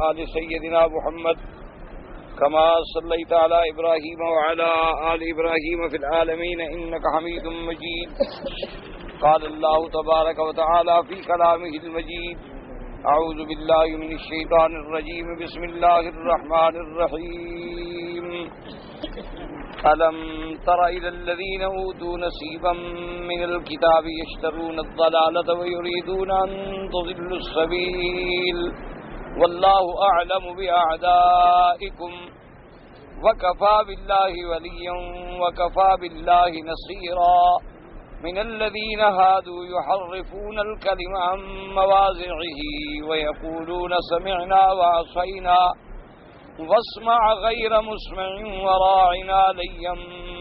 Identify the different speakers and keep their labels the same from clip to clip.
Speaker 1: آل سيدنا محمد كما صليت على إبراهيم وعلى آل إبراهيم في العالمين إنك حميد مجيد. قال الله تبارك وتعالى في كلامه المجيد: أعوذ بالله من الشيطان الرجيم بسم الله الرحمن الرحيم. ألم تر إلى الذين أوتوا نصيبا من الكتاب يشترون الضلالة ويريدون أن تضلوا السبيل والله أعلم بأعدائكم وكفى بالله وليا وكفى بالله نصيرا. من الذين هادوا يحرفون الكلم عن مواضعه ويقولون سمعنا وعصينا واسمع غير مسمع وراعنا ليا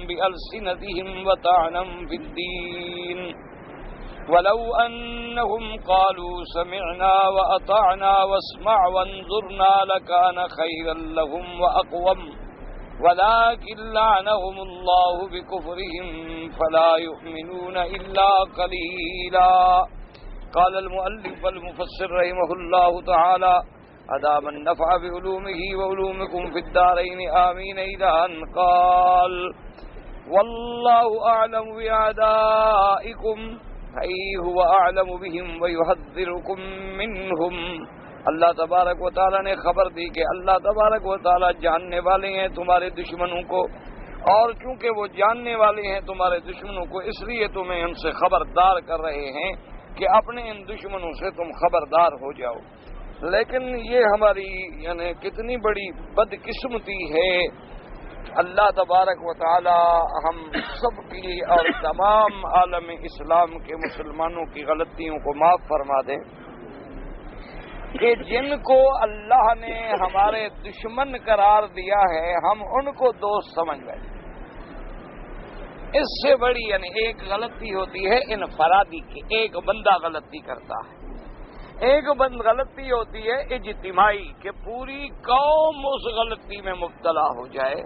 Speaker 1: بألسنتهم وطعنا في الدين ولو أنهم قالوا سمعنا وأطعنا واسمع وانظرنا لكان خيرا لهم وأقوم ولكن لعنهم الله بكفرهم فلا يؤمنون إلا قليلا. قال المؤلف والمفسر رحمه الله تعالى: أدام النفع بعلومه وعلومكم في الدارين آمين. إلى أن قال: والله أعلم بأعدائكم أي هو أعلم بهم ويحذركم منهم. اللہ تبارک و تعالیٰ نے خبر دی کہ اللہ تبارک و تعالیٰ جاننے والے ہیں تمہارے دشمنوں کو، اور چونکہ وہ جاننے والے ہیں تمہارے دشمنوں کو، اس لیے تمہیں ان سے خبردار کر رہے ہیں کہ اپنے ان دشمنوں سے تم خبردار ہو جاؤ. لیکن یہ ہماری کتنی بڑی بدقسمتی ہے. اللہ تبارک و تعالی ہم سب کی اور تمام عالم اسلام کے مسلمانوں کی غلطیوں کو معاف فرما دے کہ جن کو اللہ نے ہمارے دشمن قرار دیا ہے ہم ان کو دوست سمجھ بیٹھے. اس سے بڑی ایک غلطی ہوتی ہے انفرادی کی، ایک بندہ غلطی کرتا ہے. ایک غلطی ہوتی ہے اجتماعی کہ پوری قوم اس غلطی میں مبتلا ہو جائے.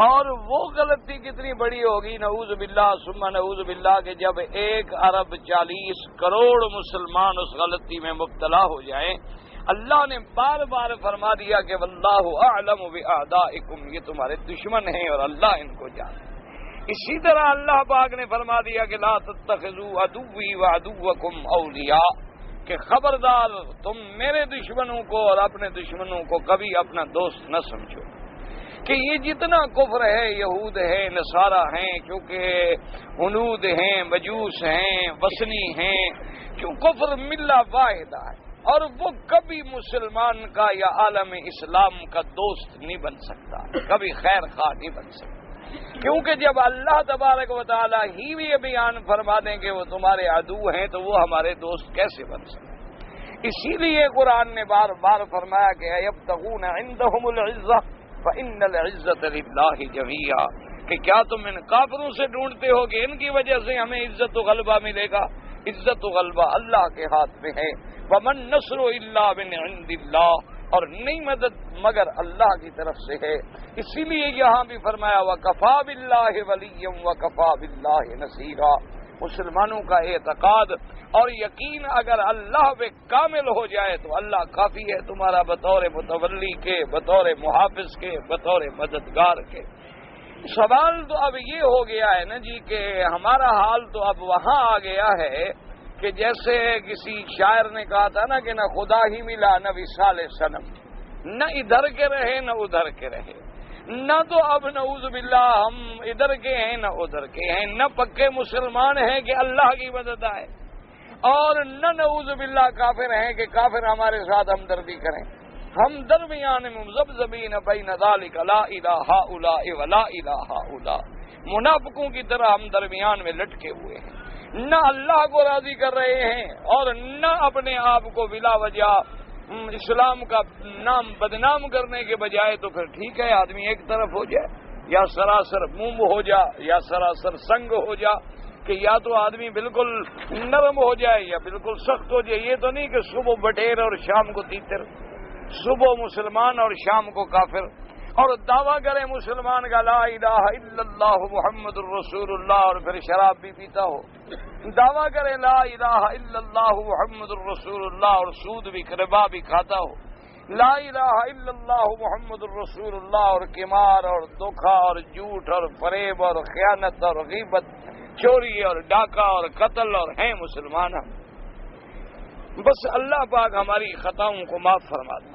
Speaker 1: اور وہ غلطی کتنی بڑی ہوگی، نعوذ باللہ ثم نعوذ باللہ، کہ جب 1.40 کروڑ مسلمان اس غلطی میں مبتلا ہو جائیں. اللہ نے بار بار فرما دیا کہ واللہ اعلم باعدائکم، یہ تمہارے دشمن ہیں اور اللہ ان کو جانتا. اسی طرح اللہ پاک نے فرما دیا کہ لا تتخذوا عدوی وعدوکم اولیاء، کہ خبردار تم میرے دشمنوں کو اور اپنے دشمنوں کو کبھی اپنا دوست نہ سمجھو. کہ یہ جتنا کفر ہے، یہود ہیں، نصارہ ہیں، کیونکہ ہنود ہیں، مجوس ہیں، وثنی ہیں، کیوں کفر ملہ واحدہ ہے اور وہ کبھی مسلمان کا یا عالم اسلام کا دوست نہیں بن سکتا، کبھی خیر خواہ نہیں بن سکتا. کیونکہ جب اللہ تبارک و تعالیٰ ہی بھی یہ بیان فرما دیں کہ وہ تمہارے عدو ہیں تو وہ ہمارے دوست کیسے بن سکتے. اسی لیے قرآن نے بار بار فرمایا کہ یبتغون عندهم العزہ فإن العزة للہ جميعا، کہ کیا تم ان کافروں سے ڈھونڈتے ہو کہ ان کی وجہ سے ہمیں عزت و غلبہ ملے گا؟ عزت و غلبہ اللہ کے ہاتھ میں ہے. ومن نصر الا من عند اللہ، اور نہیں مدد مگر اللہ کی طرف سے ہے. اسی لیے یہاں بھی فرمایا وَكَفَى بِاللَّهِ وَلِيًّا وَكَفَى بِاللَّهِ نَصِيرًا. مسلمانوں کا اعتقاد اور یقین اگر اللہ پہ کامل ہو جائے تو اللہ کافی ہے تمہارا بطور متولی کے، بطور محافظ کے، بطور مددگار کے. سوال تو اب یہ ہو گیا ہے نا جی کہ ہمارا حال تو اب وہاں آ گیا ہے کہ جیسے کسی شاعر نے کہا تھا نا کہ نہ خدا ہی ملا نہ وصال صنم، نہ ادھر کے رہے نہ ادھر کے رہے. نہ تو اب نعوذ باللہ ہم ادھر کے ہیں نہ ادھر کے ہیں، نہ پکے مسلمان ہیں کہ اللہ کی مدد آئے، اور نہ نعوذ باللہ کافر ہیں کہ کافر ہمارے ساتھ ہمدردی کریں. ہم درمیان مذبذبین بین ذلک لا الہ ہؤلاء ولا الہ ہؤلاء، منافقوں کی طرح ہم درمیان میں لٹکے ہوئے ہیں. نہ اللہ کو راضی کر رہے ہیں اور نہ اپنے آپ کو بلا وجہ اسلام کا نام بدنام کرنے کے بجائے تو پھر ٹھیک ہے آدمی ایک طرف ہو جائے، یا سراسر موم ہو جا یا سراسر سنگ ہو جا، کہ یا تو آدمی بالکل نرم ہو جائے یا بالکل سخت ہو جائے. یہ تو نہیں کہ صبح بٹیر اور شام کو تیتر، صبح مسلمان اور شام کو کافر. اور دعویٰ کرے مسلمان کا لا الہ الا اللہ محمد الرسول اللہ اور پھر شراب بھی پیتا ہو، دعویٰ کرے لا الہ الا اللہ محمد الرسول اللہ اور سود بھی ربا بھی کھاتا ہو. لا الہ الا اللہ محمد الرسول اللہ، اور قمار اور دھوکہ اور جھوٹ اور فریب اور خیانت اور غیبت، چوری اور ڈاکہ اور قتل، اور ہیں مسلمان ہم۔ بس اللہ پاک ہماری خطاؤں کو معاف فرما دے۔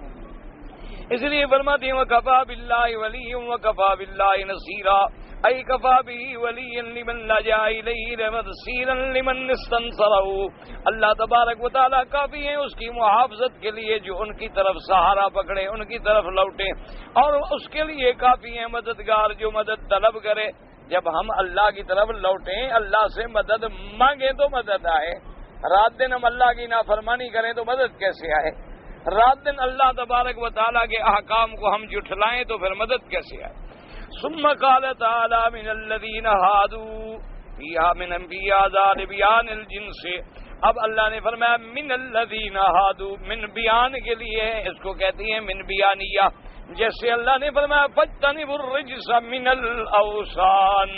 Speaker 1: اس لیے فرماتے ہیں وَكَفَى بِاللَّهِ وَلِيًّا وَكَفَى بِاللَّهِ نَصِيرًا، أي كفى به وليا لمن لجأ إليه ونصيرا لمن استنصره۔ اللہ تبارک و تعالیٰ کافی ہے اس کی محافظت کے لیے جو ان کی طرف سہارا پکڑے، ان کی طرف لوٹے، اور اس کے لیے کافی ہے مددگار جو مدد طلب کرے۔ جب ہم اللہ کی طرف لوٹیں، اللہ سے مدد مانگیں تو مدد آئے۔ رات دن ہم اللہ کی نافرمانی کریں تو مدد کیسے آئے؟ رات دن اللہ تبارک و تعالیٰ کے احکام کو ہم جھٹلائیں تو پھر مدد کیسے آئے؟ ثم قال تعالی من الذین ہادوا فیہا من انبیاء ذال بیان الجنس۔ اب اللہ نے فرمایا من الذین ہادوا، من بیان کے لیے ہے، اس کو کہتی ہیں من بیانیہ۔ جیسے اللہ نے فرمایا فاجتنبوا الرجس من الاوثان،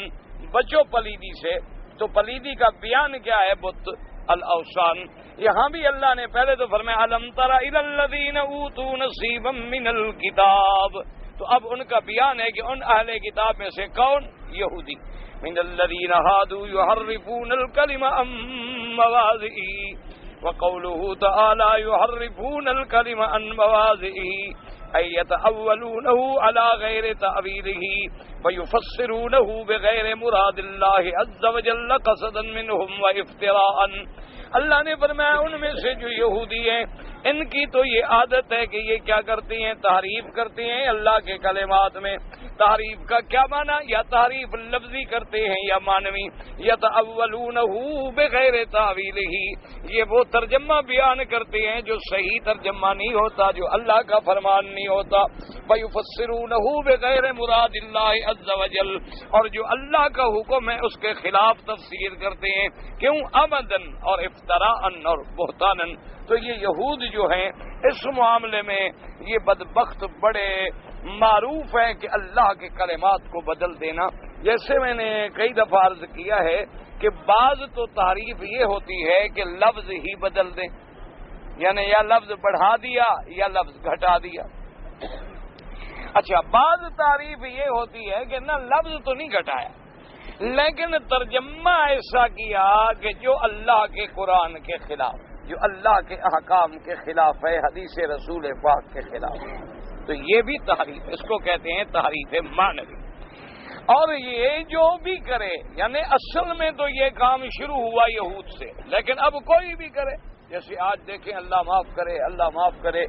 Speaker 1: بچو پلیدی سے، تو پلیدی کا بیان کیا ہے؟ بت، الاوثان۔ یہاں بھی اللہ نے پہلے تو فرمایا الم تر الی الذین اوتوا نصیبا من الکتاب، تو اب ان کا بیان ہے کہ ان اہل کتاب میں سے کون؟ یہودی۔ من الذین ہادوا یحرفون الکلم عن مواضعہ، وقوله تعالی یحرفون الکلم عن مواضعہ أن يتأولونه على غير تأويله ويفسرونه بغير مراد الله عز وجل قصدا منهم وافتراء۔ اللہ نے فرمایا ان میں سے جو یہودی ہیں ان کی تو یہ عادت ہے کہ یہ کیا کرتے ہیں؟ تحریف کرتے ہیں اللہ کے کلمات میں۔ تحریف کا کیا معنی؟ یا تحریف لفظی کرتے ہیں یا معنوی۔ یتأولونہ بغیر تاویلہ، یہ وہ ترجمہ بیان کرتے ہیں جو صحیح ترجمہ نہیں ہوتا، جو اللہ کا فرمان نہیں ہوتا۔ ویفسرونہ بغیر مراد اللہ عز وجل، اور جو اللہ کا حکم ہے اس کے خلاف تفسیر کرتے ہیں۔ کیوں؟ عمدن اور افتراءن اور بہتانن۔ تو یہ یہود جو ہیں اس معاملے میں یہ بدبخت بڑے معروف ہیں کہ اللہ کے کلمات کو بدل دینا۔ جیسے میں نے کئی دفعہ عرض کیا ہے کہ بعض تو تعریف یہ ہوتی ہے کہ لفظ ہی بدل دیں، یعنی یا لفظ بڑھا دیا یا لفظ گھٹا دیا۔ اچھا، بعض تعریف یہ ہوتی ہے کہ نہ لفظ تو نہیں گھٹایا لیکن ترجمہ ایسا کیا کہ جو اللہ کے قرآن کے خلاف، جو اللہ کے احکام کے خلاف ہے، حدیث رسول پاک کے خلاف ہے، تو یہ بھی تحریف، اس کو کہتے ہیں تحریف معنوی۔ اور یہ جو بھی کرے، یعنی اصل میں تو یہ کام شروع ہوا یہود سے، لیکن اب کوئی بھی کرے، جیسے آج دیکھیں اللہ معاف کرے، اللہ معاف کرے،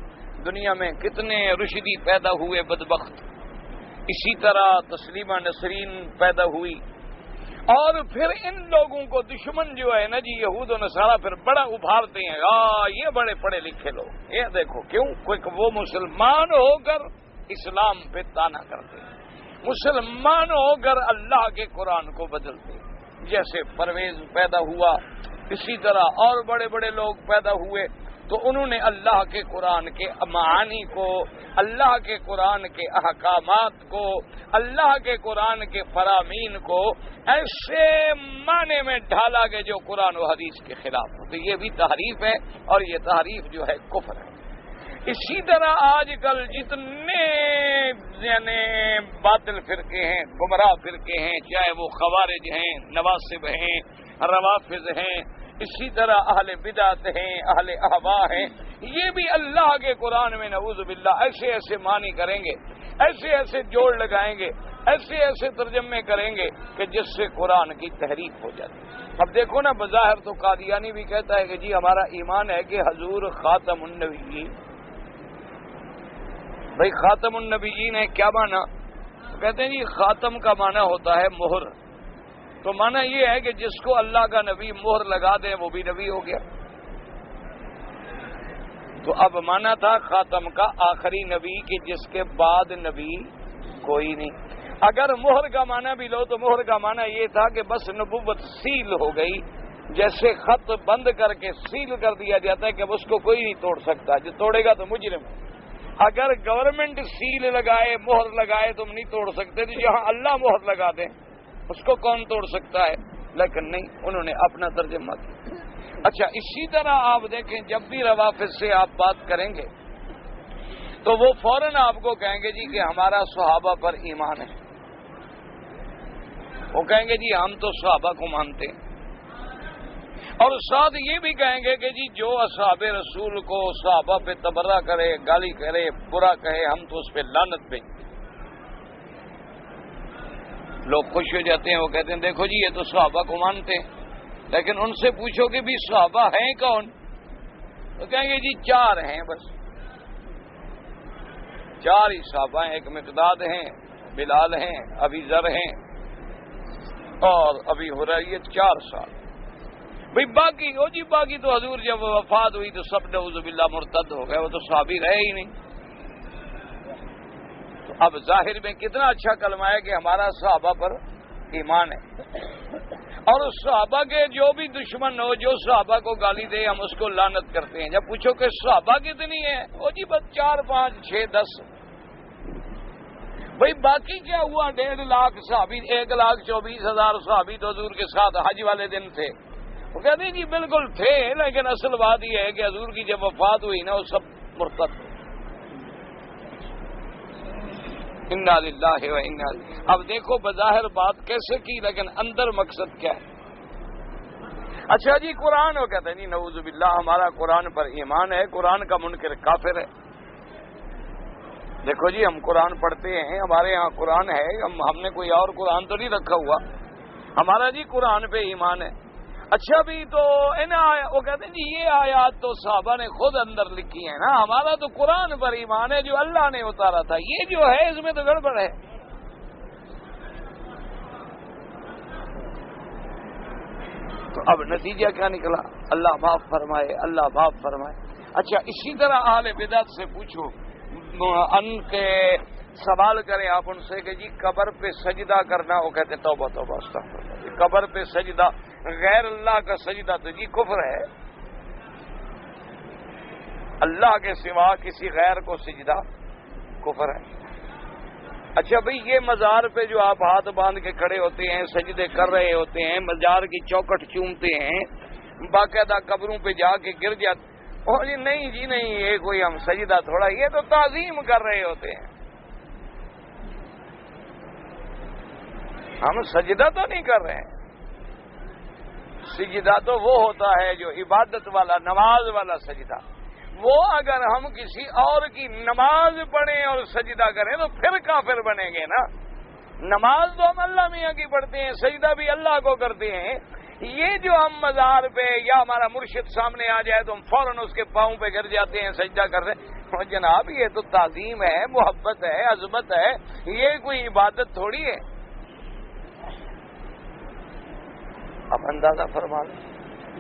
Speaker 1: دنیا میں کتنے رشدی پیدا ہوئے بدبخت، اسی طرح تسلیمہ نسرین پیدا ہوئی، اور پھر ان لوگوں کو دشمن جو ہے نا جی یہود و نصارہ پھر بڑا ابھارتے ہیں، یہ بڑے پڑھے لکھے لوگ، یہ دیکھو کیوں کوئی وہ مسلمان ہو کر اسلام پہ تانا کرتے ہیں، مسلمان ہو کر اللہ کے قرآن کو بدلتے ہیں۔ جیسے پرویز پیدا ہوا اسی طرح اور بڑے بڑے لوگ پیدا ہوئے، تو انہوں نے اللہ کے قرآن کے معانی کو، اللہ کے قرآن کے احکامات کو، اللہ کے قرآن کے فرامین کو ایسے معنی میں ڈھالا کہ جو قرآن و حدیث کے خلاف ہو، تو یہ بھی تحریف ہے، اور یہ تحریف جو ہے کفر ہے۔ اسی طرح آج کل جتنے یعنی باطل فرقے ہیں، گمراہ فرقے ہیں، چاہے وہ خوارج ہیں، نواصب ہیں، روافض ہیں، اسی طرح اہل بدعت ہیں، اہل احوا ہیں، یہ بھی اللہ کے قرآن میں نعوذ باللہ ایسے ایسے معنی کریں گے، ایسے ایسے جوڑ لگائیں گے، ایسے ایسے ترجمے کریں گے کہ جس سے قرآن کی تحریف ہو جاتی ہے۔ اب دیکھو نا، بظاہر تو قادیانی بھی کہتا ہے کہ جی ہمارا ایمان ہے کہ حضور خاتم النبیین۔ بھائی خاتم النبیین ہے، کیا معنی؟ کہتے ہیں جی خاتم کا معنی ہوتا ہے مہر، تو معنی یہ ہے کہ جس کو اللہ کا نبی مہر لگا دے وہ بھی نبی ہو گیا۔ تو اب معنی تھا خاتم کا آخری نبی کہ جس کے بعد نبی کوئی نہیں۔ اگر مہر کا معنی بھی لو تو مہر کا معنی یہ تھا کہ بس نبوت سیل ہو گئی، جیسے خط بند کر کے سیل کر دیا جاتا ہے کہ اب اس کو کوئی نہیں توڑ سکتا، جو توڑے گا تو مجرم ہے۔ اگر گورنمنٹ سیل لگائے، مہر لگائے، تم نہیں توڑ سکتے، تو جہاں اللہ مہر لگا دیں اس کو کون توڑ سکتا ہے؟ لیکن نہیں، انہوں نے اپنا ترجمہ کیا۔ اچھا، اسی طرح آپ دیکھیں جب بھی روافض سے آپ بات کریں گے تو وہ فوراً آپ کو کہیں گے جی کہ ہمارا صحابہ پر ایمان ہے، وہ کہیں گے جی ہم تو صحابہ کو مانتے ہیں، اور ساتھ یہ بھی کہیں گے کہ جی جو اصحاب رسول کو صحابہ پہ تبرہ کرے، گالی کرے، برا کہے، ہم تو اس پہ لعنت بھیجتے ہیں۔ لوگ خوش ہو جاتے ہیں، وہ کہتے ہیں دیکھو جی یہ تو صحابہ کو مانتے ہیں، لیکن ان سے پوچھو کہ بھی صحابہ ہیں کون؟ تو کہیں گے جی 4 ہیں، بس 4 ہی صحابہ ہیں، ایک مقداد ہیں، بلال ہیں، ابی ذر ہیں اور ابی ہریرہ، 4 سال۔ بھئی باقی ہو جی، باقی تو حضور جب وفات ہوئی تو سب نعوذ باللہ مرتد ہو گئے، وہ تو صحابی رہے ہی نہیں۔ تو اب ظاہر میں کتنا اچھا کلمہ ہے کہ ہمارا صحابہ پر ایمان ہے، اور اس صحابہ کے جو بھی دشمن ہو، جو صحابہ کو گالی دے، ہم اس کو لعنت کرتے ہیں۔ جب پوچھو کہ صحابہ کتنی ہیں، وہ جی بس 4 5 6 10۔ بھئی باقی کیا ہوا؟ 1.5 لاکھ صحابی، 1,24,000 صحابی تو حضور کے ساتھ حج والے دن تھے۔ وہ کہتے ہیں جی بالکل تھے، لیکن اصل بات یہ ہے کہ حضور کی جب وفات ہوئی نا وہ سب مرتد ہوئے۔ انا للہ و انا الیہ۔ اب دیکھو بظاہر بات کیسے کی، لیکن اندر مقصد کیا ہے؟ اچھا جی قرآن، وہ کہتے ہیں جی نعوذ باللہ ہمارا قرآن پر ایمان ہے، قرآن کا منکر کافر ہے۔ دیکھو جی ہم قرآن پڑھتے ہیں، ہمارے ہاں قرآن ہے، ہم نے کوئی اور قرآن تو نہیں رکھا ہوا، ہمارا جی قرآن پہ ایمان ہے۔ اچھا بھی تو وہ کہتے ہیں جی یہ آیات تو صحابہ نے خود اندر لکھی ہیں نا، ہمارا تو قرآن پر ایمان ہے جو اللہ نے اتارا تھا، یہ جو ہے اس میں تو گڑبڑ ہے۔ تو اب نتیجہ کیا نکلا؟ اللہ معاف فرمائے، اللہ معاف فرمائے۔ اچھا اسی طرح اہل بدعت سے پوچھو، ان کے سوال کریں آپ ان سے کہ جی قبر پہ سجدہ کرنا، وہ کہتے توبہ توبہ استغفر اللہ، قبر پہ سجدہ، غیر اللہ کا سجدہ تو جی کفر ہے، اللہ کے سوا کسی غیر کو سجدہ کفر ہے۔ اچھا بھئی یہ مزار پہ جو آپ ہاتھ باندھ کے کھڑے ہوتے ہیں، سجدے کر رہے ہوتے ہیں، مزار کی چوکٹ چومتے ہیں، باقاعدہ قبروں پہ جا کے گر جاتے، اور جی نہیں جی نہیں یہ کوئی ہم سجدہ تھوڑا، یہ تو تعظیم کر رہے ہوتے ہیں، ہم سجدہ تو نہیں کر رہے ہیں۔ سجدہ تو وہ ہوتا ہے جو عبادت والا، نماز والا سجدہ، وہ اگر ہم کسی اور کی نماز پڑھیں اور سجدہ کریں تو پھر کافر بنیں گے نا۔ نماز تو ہم اللہ میاں کی پڑھتے ہیں، سجدہ بھی اللہ کو کرتے ہیں، یہ جو ہم مزار پہ یا ہمارا مرشد سامنے آ جائے تو ہم فوراً اس کے پاؤں پہ گر جاتے ہیں، سجدہ کر رہے ہیں، جناب یہ تو تعظیم ہے، محبت ہے، عظمت ہے، یہ کوئی عبادت تھوڑی ہے۔ اب اندازہ فرما لیں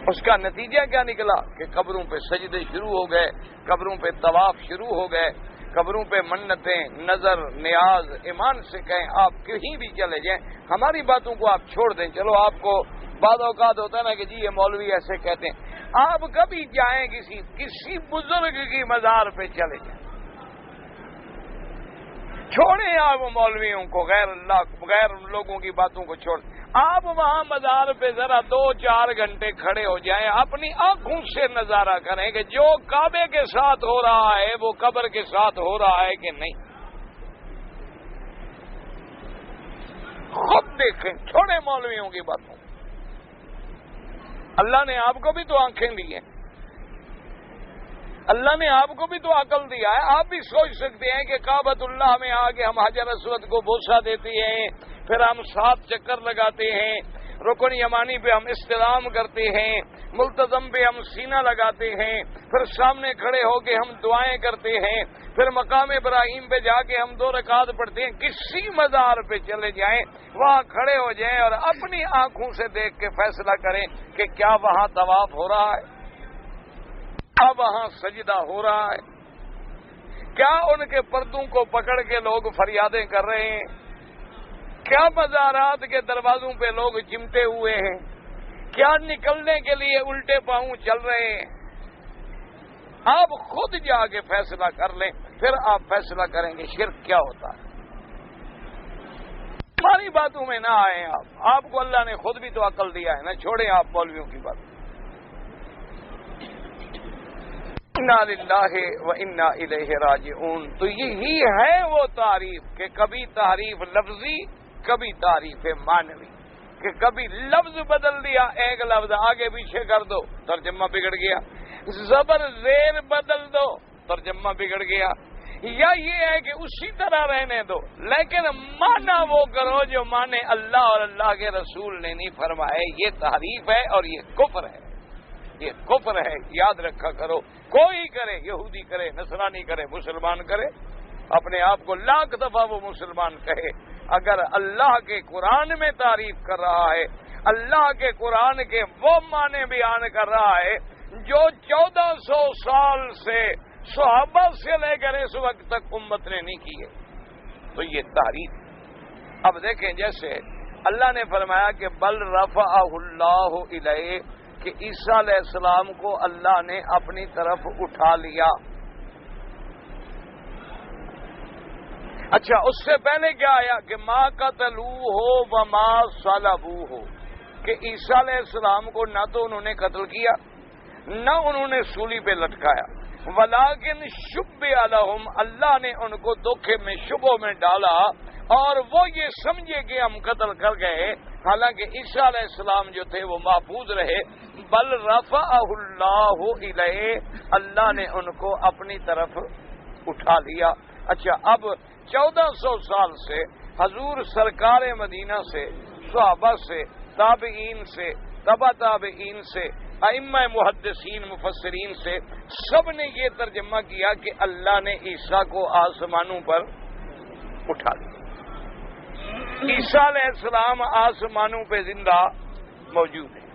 Speaker 1: اس کا نتیجہ کیا نکلا کہ قبروں پہ سجدے شروع ہو گئے، قبروں پہ طواف شروع ہو گئے، قبروں پہ منتیں، نظر، نیاز، ایمان سے کہیں آپ کہیں بھی چلے جائیں، ہماری باتوں کو آپ چھوڑ دیں۔ چلو آپ کو بعض اوقات ہوتا ہے نا کہ جی یہ مولوی ایسے کہتے ہیں، آپ کبھی جائیں کسی بزرگ کی مزار پہ چلے جائیں، چھوڑیں آپ مولویوں کو، غیر لوگوں کی باتوں کو چھوڑ، آپ وہاں مزار پہ ذرا 2-4 گھنٹے کھڑے ہو جائیں، اپنی آنکھوں سے نظارہ کریں کہ جو کعبے کے ساتھ ہو رہا ہے وہ قبر کے ساتھ ہو رہا ہے کہ نہیں، خود دیکھیں، چھوڑیں مولویوں کی باتوں۔ اللہ نے آپ کو بھی تو آنکھیں دی ہیں، اللہ نے آپ کو بھی تو عقل دیا ہے، آپ بھی سوچ سکتے ہیں کہ کعبۃ اللہ میں آ کے ہم حجر اسود کو بوسہ دیتے ہیں، پھر ہم 7 چکر لگاتے ہیں، رکن یمانی پہ ہم استلام کرتے ہیں، ملتزم پہ ہم سینہ لگاتے ہیں، پھر سامنے کھڑے ہو کے ہم دعائیں کرتے ہیں، پھر مقام ابراہیم پہ جا کے ہم 2 رکعت پڑھتے ہیں۔ کسی مزار پہ چلے جائیں، وہاں کھڑے ہو جائیں اور اپنی آنکھوں سے دیکھ کے فیصلہ کریں کہ کیا وہاں طواف ہو رہا ہے، کیا وہاں سجدہ ہو رہا ہے، کیا ان کے پردوں کو پکڑ کے لوگ فریادیں کر رہے ہیں، کیا مزارات کے دروازوں پہ لوگ چمٹے ہوئے ہیں، کیا نکلنے کے لیے الٹے پاؤں چل رہے ہیں۔ آپ خود جا کے فیصلہ کر لیں، پھر آپ فیصلہ کریں گے شرک کیا ہوتا ہے۔ ہماری باتوں میں نہ آئیں آپ کو اللہ نے خود بھی تو عقل دیا ہے نا، چھوڑیں آپ مولویوں کی بات۔ انا للہ و انا الیہ راجعون۔ تو یہی ہے وہ تعریف کہ کبھی تعریف لفظی، کبھی تعریف معنوی، کہ کبھی لفظ بدل دیا، ایک لفظ آگے پیچھے کر دو ترجمہ بگڑ گیا، زبر زیر بدل دو ترجمہ بگڑ گیا، یا یہ ہے کہ اسی طرح رہنے دو لیکن معنی وہ کرو جو معنی اللہ اور اللہ کے رسول نے نہیں فرمائے۔ یہ تحریف ہے اور یہ کفر ہے، یہ کفر ہے، یاد رکھا کرو۔ کوئی کرے، یہودی کرے، نصرانی کرے، مسلمان کرے، اپنے آپ کو لاکھ دفعہ وہ مسلمان کہے، اگر اللہ کے قرآن میں تعریف کر رہا ہے، اللہ کے قرآن کے وہ معنی بیان کر رہا ہے جو 1400 سال سے صحابہ سے لے کر اس وقت تک امت نے نہیں کیے، تو یہ تعریف۔ اب دیکھیں جیسے اللہ نے فرمایا کہ بل رفعہ اللہ الیہ، کہ عیسیٰ علیہ السلام کو اللہ نے اپنی طرف اٹھا لیا۔ اچھا، اس سے پہلے کیا آیا کہ ما قتلوہ وما صلبوہ، کہ عیسیٰ علیہ السلام کو نہ تو انہوں نے قتل کیا نہ انہوں نے سولی پہ لٹکایا، ولیکن شبہ لہم، اللہ نے ان کو دھوکے میں، شبہوں میں ڈالا اور وہ یہ سمجھے کہ ہم قتل کر گئے، حالانکہ عیسیٰ علیہ السلام جو تھے وہ محفوظ رہے۔ بل رفعہ اللہ الیہ، اللہ نے ان کو اپنی طرف اٹھا لیا۔ اچھا، اب 1400 سال سے حضور سرکار مدینہ سے، صحابہ سے، تابعین سے، تبع تابعین سے، ائمہ محدثین مفسرین سے، سب نے یہ ترجمہ کیا کہ اللہ نے عیسیٰ کو آسمانوں پر اٹھا لیا۔ عیسیٰ علیہ السلام آسمانوں پہ زندہ موجود ہیں،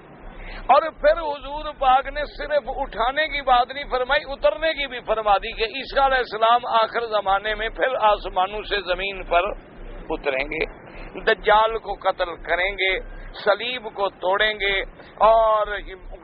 Speaker 1: اور پھر حضور پاک نے صرف اٹھانے کی بات نہیں فرمائی، اترنے کی بھی فرما دی کہ عیسیٰ علیہ السلام آخر زمانے میں پھر آسمانوں سے زمین پر اتریں گے، دجال کو قتل کریں گے، صلیب کو توڑیں گے، اور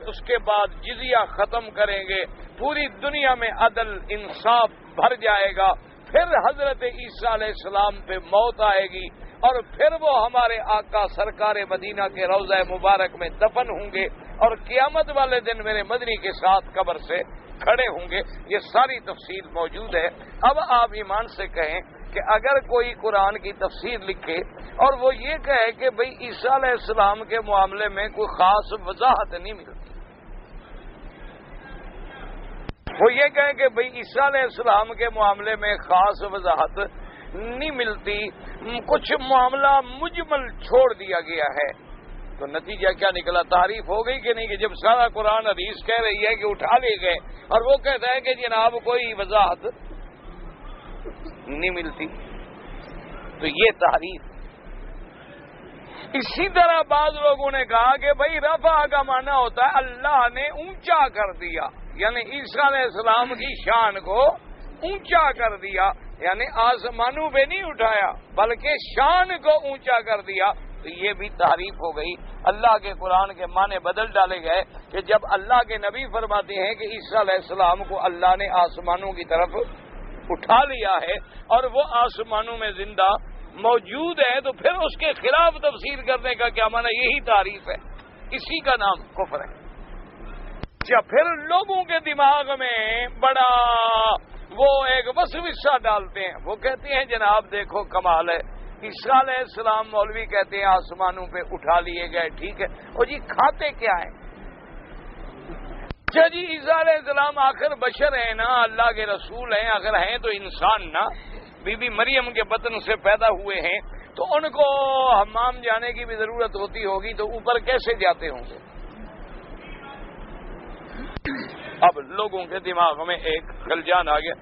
Speaker 1: اس کے بعد جزیہ ختم کریں گے، پوری دنیا میں عدل انصاف بھر جائے گا، پھر حضرت عیسیٰ علیہ السلام پہ موت آئے گی، اور پھر وہ ہمارے آقا سرکار مدینہ کے روضہ مبارک میں دفن ہوں گے، اور قیامت والے دن میرے مدنی کے ساتھ قبر سے کھڑے ہوں گے۔ یہ ساری تفصیل موجود ہے۔ اب آپ ایمان سے کہیں کہ اگر کوئی قرآن کی تفسیر لکھے اور وہ یہ کہے کہ بھئی عیسیٰ علیہ السلام کے معاملے میں کوئی خاص وضاحت نہیں ملتی، وہ یہ کہے کہ بھئی عیسیٰ علیہ السلام کے معاملے میں خاص وضاحت نہیں ملتی، کچھ معاملہ مجمل چھوڑ دیا گیا ہے، تو نتیجہ کیا نکلا؟ تعریف ہو گئی کہ نہیں؟ کہ جب سارا قرآن حدیث کہہ رہی ہے کہ اٹھا لے گئے اور وہ کہتا ہے کہ جناب کوئی وضاحت نہیں ملتی، تو یہ تعریف۔ اسی طرح بعض لوگوں نے کہا کہ بھائی رفع کا معنی ہوتا ہے اللہ نے اونچا کر دیا، یعنی عیسیٰ علیہ السلام کی شان کو اونچا کر دیا، یعنی آسمانوں پہ نہیں اٹھایا بلکہ شان کو اونچا کر دیا، تو یہ بھی تعریف ہو گئی۔ اللہ کے قرآن کے معنی بدل ڈالے گئے کہ جب اللہ کے نبی فرماتے ہیں کہ عیسیٰ علیہ السلام کو اللہ نے آسمانوں کی طرف اٹھا لیا ہے اور وہ آسمانوں میں زندہ موجود ہے، تو پھر اس کے خلاف تفسیر کرنے کا کیا معنی؟ یہی تعریف ہے، اسی کا نام کفر ہے۔ اچھا، پھر لوگوں کے دماغ میں بڑا وہ ایک وسوسہ ڈالتے ہیں، وہ کہتے ہیں جناب دیکھو کمال ہے، عیسیٰ علیہ السلام مولوی کہتے ہیں آسمانوں پہ اٹھا لیے گئے، ٹھیک ہے، اور جی کھاتے کیا ہیں؟ اچھا جی، عیسیٰ علیہ السلام آخر بشر ہیں نا، اللہ کے رسول ہیں، اگر ہیں تو انسان نا، بی بی مریم کے بطن سے پیدا ہوئے ہیں، تو ان کو حمام جانے کی بھی ضرورت ہوتی ہوگی، تو اوپر کیسے جاتے ہوں گے؟ اب لوگوں کے دماغ میں ایک خلجان آ گیا،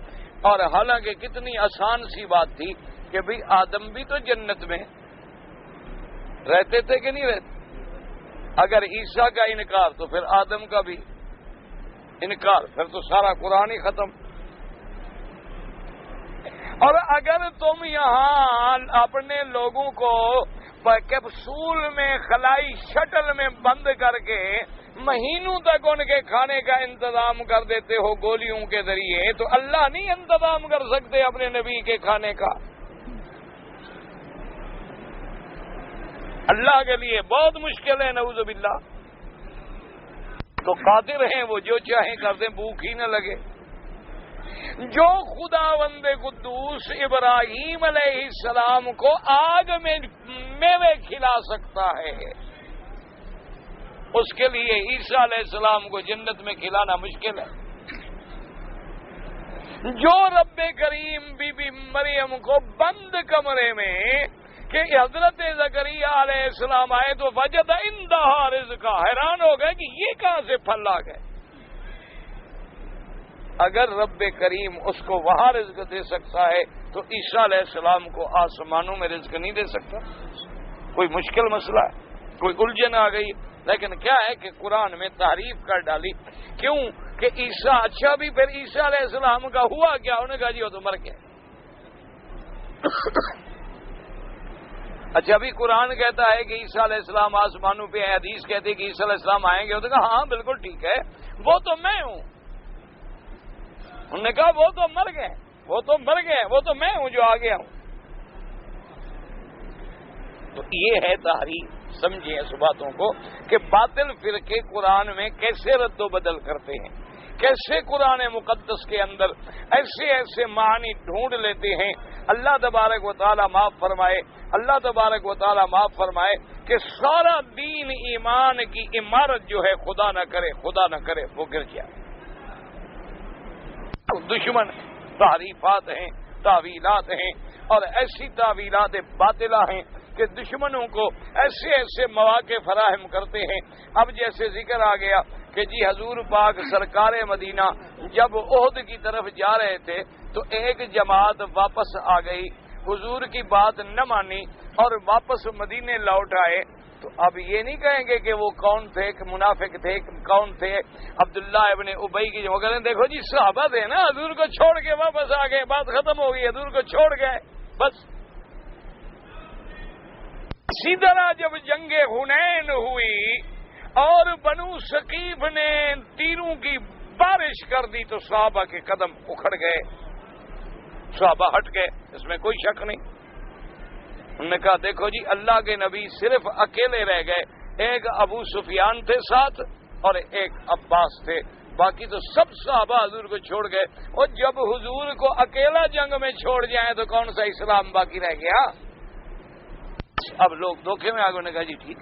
Speaker 1: اور حالانکہ کتنی آسان سی بات تھی کہ بھئی آدم بھی تو جنت میں رہتے تھے کہ نہیں رہتے؟ اگر عیسیٰ کا انکار تو پھر آدم کا بھی انکار، پھر تو سارا قرآن ہی ختم۔ اور اگر تم یہاں اپنے لوگوں کو کیپسول میں، خلائی شٹل میں بند کر کے مہینوں تک ان کے کھانے کا انتظام کر دیتے ہو گولیوں کے ذریعے، تو اللہ نہیں انتظام کر سکتے اپنے نبی کے کھانے کا؟ اللہ کے لیے بہت مشکل ہے، نعوذ باللہ۔ تو قادر ہیں وہ، جو چاہیں کر دیں، بھوک ہی نہ لگے۔ جو خداوند قدوس ابراہیم علیہ السلام کو آگ میں میوے کھلا سکتا ہے، اس کے لیے عیسیٰ علیہ السلام کو جنت میں کھلانا مشکل ہے۔ جو رب کریم بی بی مریم کو بند کمرے میں کہ حضرت زکریا علیہ السلام آئے تو وجد عندہا رزقا، حیران ہو گئے کہ یہ کہاں سے پھل آ گئے۔ اگر رب کریم اس کو وہاں رزق دے سکتا ہے تو عیسیٰ علیہ السلام کو آسمانوں میں رزق نہیں دے سکتا؟ کوئی مشکل مسئلہ ہے، کوئی الجھن آ گئی، لیکن کیا ہے کہ قرآن میں تعریف کر ڈالی۔ کیوں کہ عیسیٰ، اچھا بھی پھر عیسیٰ علیہ السلام کا ہوا کیا؟ انہوں نے کہا جی وہ تو مر گیا۔ اچھا بھی قرآن کہتا ہے کہ عیسیٰ علیہ السلام آسمانوں پہ ہے، حدیث کہتی ہے کہ عیسیٰ علیہ السلام آئیں گے، انہوں نے کہا ہاں بالکل ٹھیک ہے، وہ تو میں ہوں۔ انہوں نے کہا وہ تو مر گئے، وہ تو مر گئے، وہ تو میں ہوں جو آ گیا ہوں۔ تو یہ ہے تحریف۔ سمجھیں اس باتوں کو کہ باطل فرقے قرآن میں کیسے رد و بدل کرتے ہیں، کیسے قرآن مقدس کے اندر ایسے ایسے معنی ڈھونڈ لیتے ہیں۔ اللہ تبارک و تعالی معاف فرمائے، اللہ تبارک و تعالی معاف فرمائے کہ سارا دین ایمان کی عمارت جو ہے خدا نہ کرے وہ گر جائے۔ دشمن تحریفات ہیں، تعویلات ہیں، اور ایسی تعویلات باطلہ ہیں کہ دشمنوں کو ایسے ایسے مواقع فراہم کرتے ہیں۔ اب جیسے ذکر آ گیا کہ جی حضور پاک سرکار مدینہ جب احد کی طرف جا رہے تھے تو ایک جماعت واپس آ گئی، حضور کی بات نہ مانی اور واپس مدینے لوٹ آئے۔ تو اب یہ نہیں کہیں گے کہ وہ کون تھے، کہ منافق تھے، کون تھے؟ عبداللہ ابن ابی کی جو کہتے ہیں دیکھو جی صحابہ تھے نا، حضور کو چھوڑ کے واپس آ گئے، بات ختم ہو گئی، حضور کو چھوڑ گئے بس۔ اسی طرح جب جنگ حنین ہوئی اور بنو ثقیف نے تیروں کی بارش کر دی تو صحابہ کے قدم اکھڑ گئے، صحابہ ہٹ گئے، اس میں کوئی شک نہیں۔ انہوں نے کہا دیکھو جی اللہ کے نبی صرف اکیلے رہ گئے، ایک ابو سفیان تھے ساتھ اور ایک عباس تھے، باقی تو سب صحابہ حضور کو چھوڑ گئے۔ اور جب حضور کو اکیلا جنگ میں چھوڑ جائیں تو کون سا اسلام باقی رہ گیا؟ اب لوگ دھوکے میں آگے نے کہا جی ٹھیک،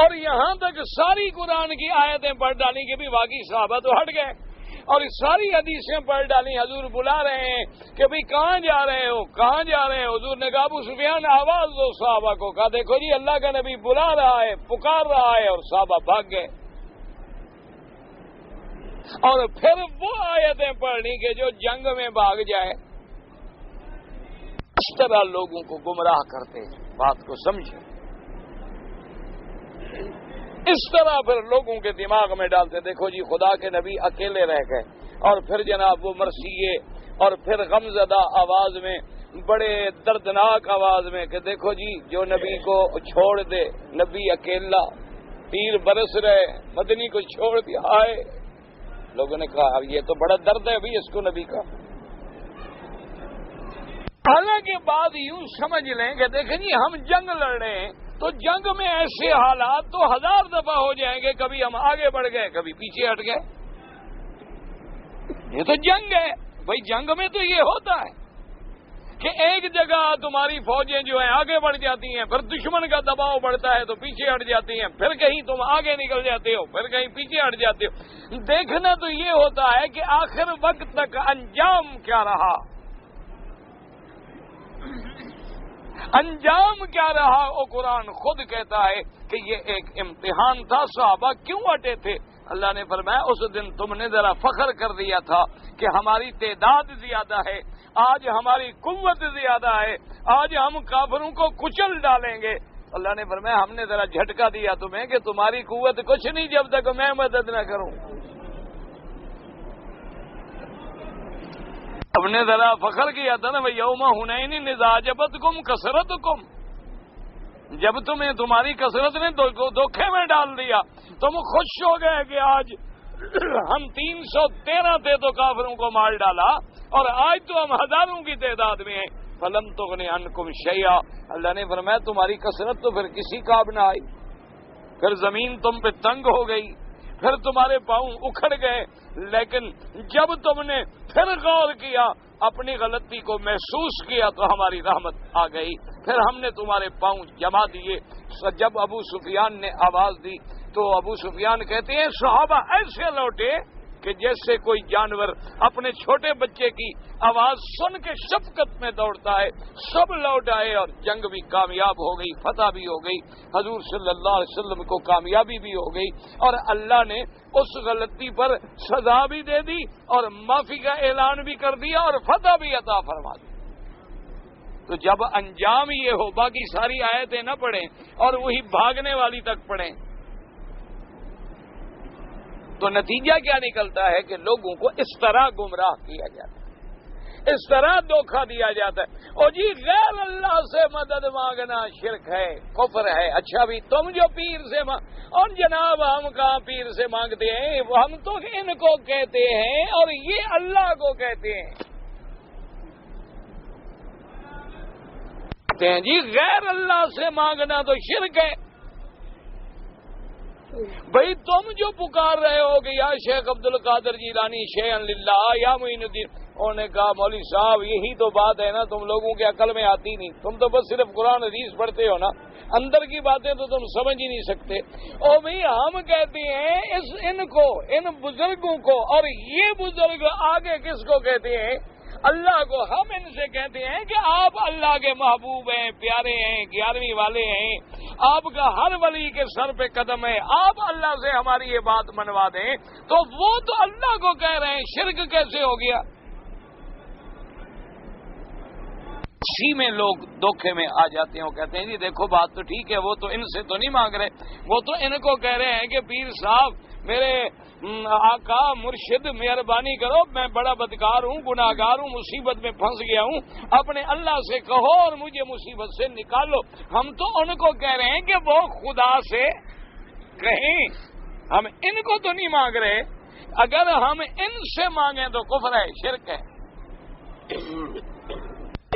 Speaker 1: اور یہاں تک ساری قرآن کی آیتیں پڑھ ڈالی کہ بھی واقعی صحابہ تو ہٹ گئے، اور ساری حدیثیں پڑھ ڈالی، حضور بلا رہے ہیں کہ بھئی کہاں جا رہے ہو، کہاں جا رہے ہیں؟ حضور نے کہا ابو سفیان آواز دو صحابہ کو، کہا دیکھو جی اللہ کا نبی بلا رہا ہے، پکار رہا ہے، اور صحابہ بھاگ گئے۔ اور پھر وہ آیتیں پڑھنی کہ جو جنگ میں بھاگ جائے، اس طرح لوگوں کو گمراہ کرتے ہیں، بات کو سمجھیں، اس طرح پھر لوگوں کے دماغ میں ڈالتے دیکھو جی خدا کے نبی اکیلے رہ گئے، اور پھر جناب وہ مرثیے، اور پھر غمزدہ آواز میں، بڑے دردناک آواز میں کہ دیکھو جی جو نبی کو چھوڑ دے، نبی اکیلا، تیر برس رہے، مدنی کو چھوڑ دیا، ہائے۔ لوگوں نے کہا یہ تو بڑا درد ہے ابھی اس کو نبی کا۔ حالانکہ بات یوں سمجھ لیں کہ دیکھیں جی ہم جنگ لڑ رہے ہیں تو جنگ میں ایسے حالات تو 1000 دفعہ ہو جائیں گے، کبھی ہم آگے بڑھ گئے، کبھی پیچھے ہٹ گئے، یہ تو جنگ ہے بھائی۔ جنگ میں تو یہ ہوتا ہے کہ ایک جگہ تمہاری فوجیں جو ہیں آگے بڑھ جاتی ہیں، پھر دشمن کا دباؤ بڑھتا ہے تو پیچھے ہٹ جاتی ہیں، پھر کہیں تم آگے نکل جاتے ہو، پھر کہیں پیچھے ہٹ جاتے ہو۔ دیکھنا تو یہ ہوتا ہے کہ آخر وقت تک انجام کیا رہا، انجام کیا رہا۔ وہ قرآن خود کہتا ہے کہ یہ ایک امتحان تھا، صحابہ کیوں ہٹے تھے؟ اللہ نے فرمایا اس دن تم نے ذرا فخر کر دیا تھا کہ ہماری تعداد زیادہ ہے، آج ہماری قوت زیادہ ہے، آج ہم کافروں کو کچل ڈالیں گے۔ اللہ نے فرمایا ہم نے ذرا جھٹکا دیا تمہیں کہ تمہاری قوت کچھ نہیں جب تک میں مدد نہ کروں۔ ہم نے ذرا فخر کیا تھا نا یوم حنین اذ اعجبتکم کثرتکم، جب تمہیں تمہاری کثرت نے دھوکے میں ڈال دیا، تم خوش ہو گئے کہ آج ہم 313 تھے تو کافروں کو مار ڈالا، اور آج تو ہم ہزاروں کی تعداد میں ہیں۔ فلم تغن عنکم شیئا، اللہ نے فرمایا تمہاری کثرت تو پھر کسی کام نہ آئی، پھر زمین تم پہ تنگ ہو گئی، پھر تمہارے پاؤں اکھڑ گئے، لیکن جب تم نے پھر غور کیا، اپنی غلطی کو محسوس کیا تو ہماری رحمت آ گئی، پھر ہم نے تمہارے پاؤں جما دیے۔ جب ابو سفیان نے آواز دی تو ابو سفیان کہتے ہیں صحابہ ایسے لوٹے کہ جیسے کوئی جانور اپنے چھوٹے بچے کی آواز سن کے شفقت میں دوڑتا ہے۔ سب لوٹ آئے اور جنگ بھی کامیاب ہو گئی، فتح بھی ہو گئی، حضور صلی اللہ علیہ وسلم کو کامیابی بھی ہو گئی، اور اللہ نے اس غلطی پر سزا بھی دے دی اور معافی کا اعلان بھی کر دیا اور فتح بھی عطا فرما دی۔ تو جب انجام یہ ہو، باقی ساری آیتیں نہ پڑھیں اور وہی بھاگنے والی تک پڑھیں، تو نتیجہ کیا نکلتا ہے کہ لوگوں کو اس طرح گمراہ کیا جاتا ہے، اس طرح دھوکہ دیا جاتا ہے۔ اور جی غیر اللہ سے مدد مانگنا شرک ہے، کفر ہے۔ اچھا بھی تم جو پیر سے اور جناب ہم کہاں پیر سے مانگتے ہیں، ہم تو ان کو کہتے ہیں اور یہ اللہ کو کہتے ہیں۔ جی غیر اللہ سے مانگنا تو شرک ہے۔ بھئی تم جو پکار رہے ہو کہ یا شیخ عبد القادر جیلانی شیئن للہ یا معین الدین، انہوں نے کہا مولوی صاحب یہی تو بات ہے نا، تم لوگوں کے عقل میں آتی نہیں، تم تو بس صرف قرآن حدیث پڑھتے ہو نا، اندر کی باتیں تو تم سمجھ ہی نہیں سکتے۔ او بھئی ہم کہتے ہیں ان کو، ان بزرگوں کو، اور یہ بزرگ آگے کس کو کہتے ہیں؟ اللہ کو۔ ہم ان سے کہتے ہیں کہ آپ اللہ کے محبوب ہیں، پیارے ہیں، 11ویں والے ہیں، آپ کا ہر ولی کے سر پہ قدم ہے، آپ اللہ سے ہماری یہ بات منوا دیں، تو وہ تو اللہ کو کہہ رہے ہیں، شرک کیسے ہو گیا؟ اسی میں لوگ دھوکے میں آ جاتے ہیں، وہ کہتے ہیں جی دیکھو بات تو ٹھیک ہے، وہ تو ان سے تو نہیں مانگ رہے، وہ تو ان کو کہہ رہے ہیں کہ پیر صاحب میرے آقا مرشد مہربانی کرو، میں بڑا بدکار ہوں، گناہگار ہوں، مصیبت میں پھنس گیا ہوں، اپنے اللہ سے کہو اور مجھے مصیبت سے نکالو۔ ہم تو ان کو کہہ رہے ہیں کہ وہ خدا سے کہیں، ہم ان کو تو نہیں مانگ رہے۔ اگر ہم ان سے مانگیں تو کفر ہے، شرک ہے۔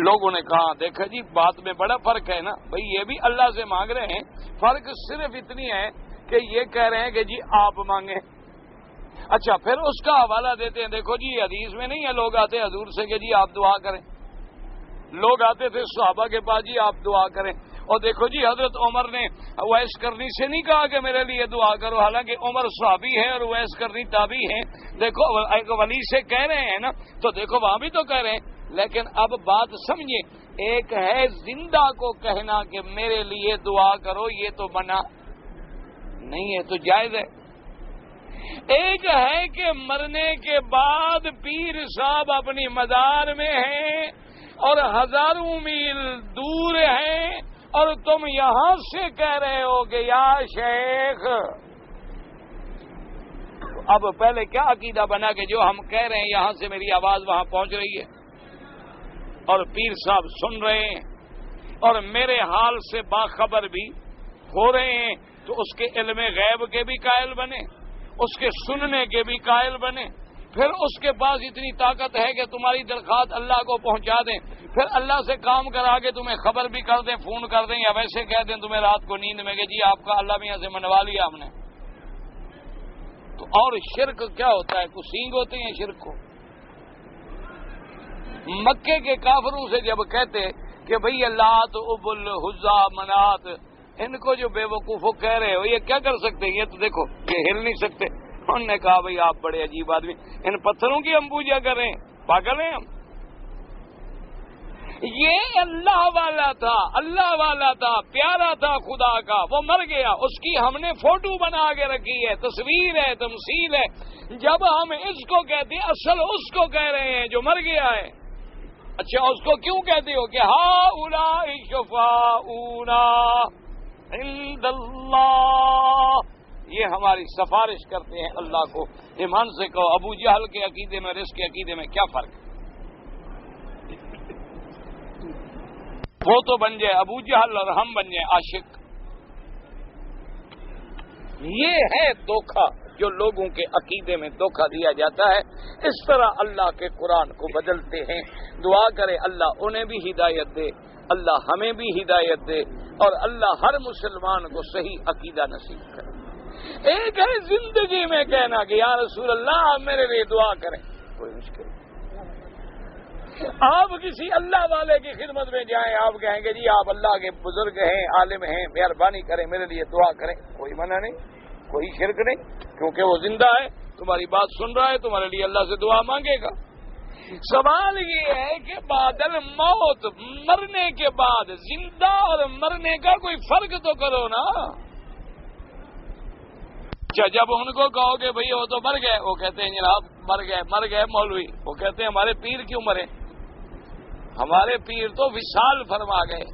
Speaker 1: لوگوں نے کہا دیکھا جی بات میں بڑا فرق ہے نا، بھئی یہ بھی اللہ سے مانگ رہے ہیں، فرق صرف اتنی ہے کہ یہ کہہ رہے ہیں کہ جی آپ مانگیں۔ اچھا پھر اس کا حوالہ دیتے ہیں، دیکھو جی حدیث میں نہیں ہے، لوگ آتے حضور سے کہ جی آپ دعا کریں، لوگ آتے تھے صحابہ کے پاس جی آپ دعا کریں، اور دیکھو جی حضرت عمر نے اویس کرنی سے نہیں کہا کہ میرے لیے دعا کرو، حالانکہ عمر صحابی ہے اور اویس کرنی تابعی ہے۔ دیکھو ایک ولی سے کہہ رہے ہیں نا، تو دیکھو وہاں بھی تو کہہ رہے ہیں، لیکن اب بات سمجھیں، ایک ہے زندہ کو کہنا کہ میرے لیے دعا کرو، یہ تو منع نہیں ہے، تو جائز ہے۔ ایک ہے کہ مرنے کے بعد پیر صاحب اپنی مزار میں ہیں اور ہزاروں میل دور ہیں، اور تم یہاں سے کہہ رہے ہو کہ یا شیخ۔ اب پہلے کیا عقیدہ بنا کہ جو ہم کہہ رہے ہیں یہاں سے میری آواز وہاں پہنچ رہی ہے اور پیر صاحب سن رہے ہیں اور میرے حال سے باخبر بھی ہو رہے ہیں، تو اس کے علم غیب کے بھی قائل بنے، اس کے سننے کے بھی قائل بنے، پھر اس کے پاس اتنی طاقت ہے کہ تمہاری درخواست اللہ کو پہنچا دیں، پھر اللہ سے کام کرا کے تمہیں خبر بھی کر دیں، فون کر دیں، یا ویسے کہہ دیں تمہیں رات کو نیند میں کہ جی آپ کا اللہ میاں سے منوا لیا ہم نے۔ تو اور شرک کیا ہوتا ہے؟ کچھ سینگ ہوتے ہیں شرک کو۔ مکے کے کافروں سے جب کہتے کہ بھئی لات ابل حزا منات، ان کو جو بے وقوفوں کہہ رہے ہو یہ کیا کر سکتے ہیں؟ یہ تو دیکھو یہ ہل نہیں سکتے۔ انہوں نے کہا بھئی آپ بڑے عجیب آدمی، ان پتھروں کی ہم پوجا کریں، پاگل ہیں ہم؟ یہ اللہ والا تھا، اللہ والا تھا، پیارا تھا خدا کا، وہ مر گیا، اس کی ہم نے فوٹو بنا کے رکھی ہے، تصویر ہے، تمثیل ہے۔ جب ہم اس کو کہتے ہیں اصل اس کو کہہ رہے ہیں جو مر گیا ہے۔ اچھا اس کو کیوں کہتے ہو کہ ہؤلاء شفاؤنا عند اللہ، یہ ہماری سفارش کرتے ہیں اللہ کو۔ ایمان سے کہو ابو جہل کے عقیدے میں اور اس کے عقیدے میں کیا فرق ہے؟ وہ تو بن جائے ابو جہل اور ہم بن جائیں عاشق۔ یہ ہے دھوکہ جو لوگوں کے عقیدے میں دھوکہ دیا جاتا ہے۔ اس طرح اللہ کے قرآن کو بدلتے ہیں۔ دعا کرے اللہ انہیں بھی ہدایت دے، اللہ ہمیں بھی ہدایت دے، اور اللہ ہر مسلمان کو صحیح عقیدہ نصیب کرے۔ ایک ہے زندگی میں کہنا کہ یا رسول اللہ آپ میرے لیے دعا کریں، کوئی مشکل نہیں۔ آپ کسی اللہ والے کی خدمت میں جائیں، آپ کہیں گے جی آپ اللہ کے بزرگ ہیں، عالم ہیں، مہربانی کریں میرے لیے دعا کریں، کوئی منع نہیں، کوئی شرک نہیں، کیونکہ وہ زندہ ہے، تمہاری بات سن رہا ہے، تمہارے لیے اللہ سے دعا مانگے گا۔ سوال یہ ہے کہ بعد الموت، مرنے کے بعد زندہ اور مرنے کا کوئی فرق تو کرو نا۔ جب ان کو کہو کہ بھئی وہ تو مر گئے، وہ کہتے ہیں جناب مر گئے مولوی، وہ کہتے ہیں ہمارے پیر کیوں مرے؟ ہمارے پیر تو وصال فرما گئے۔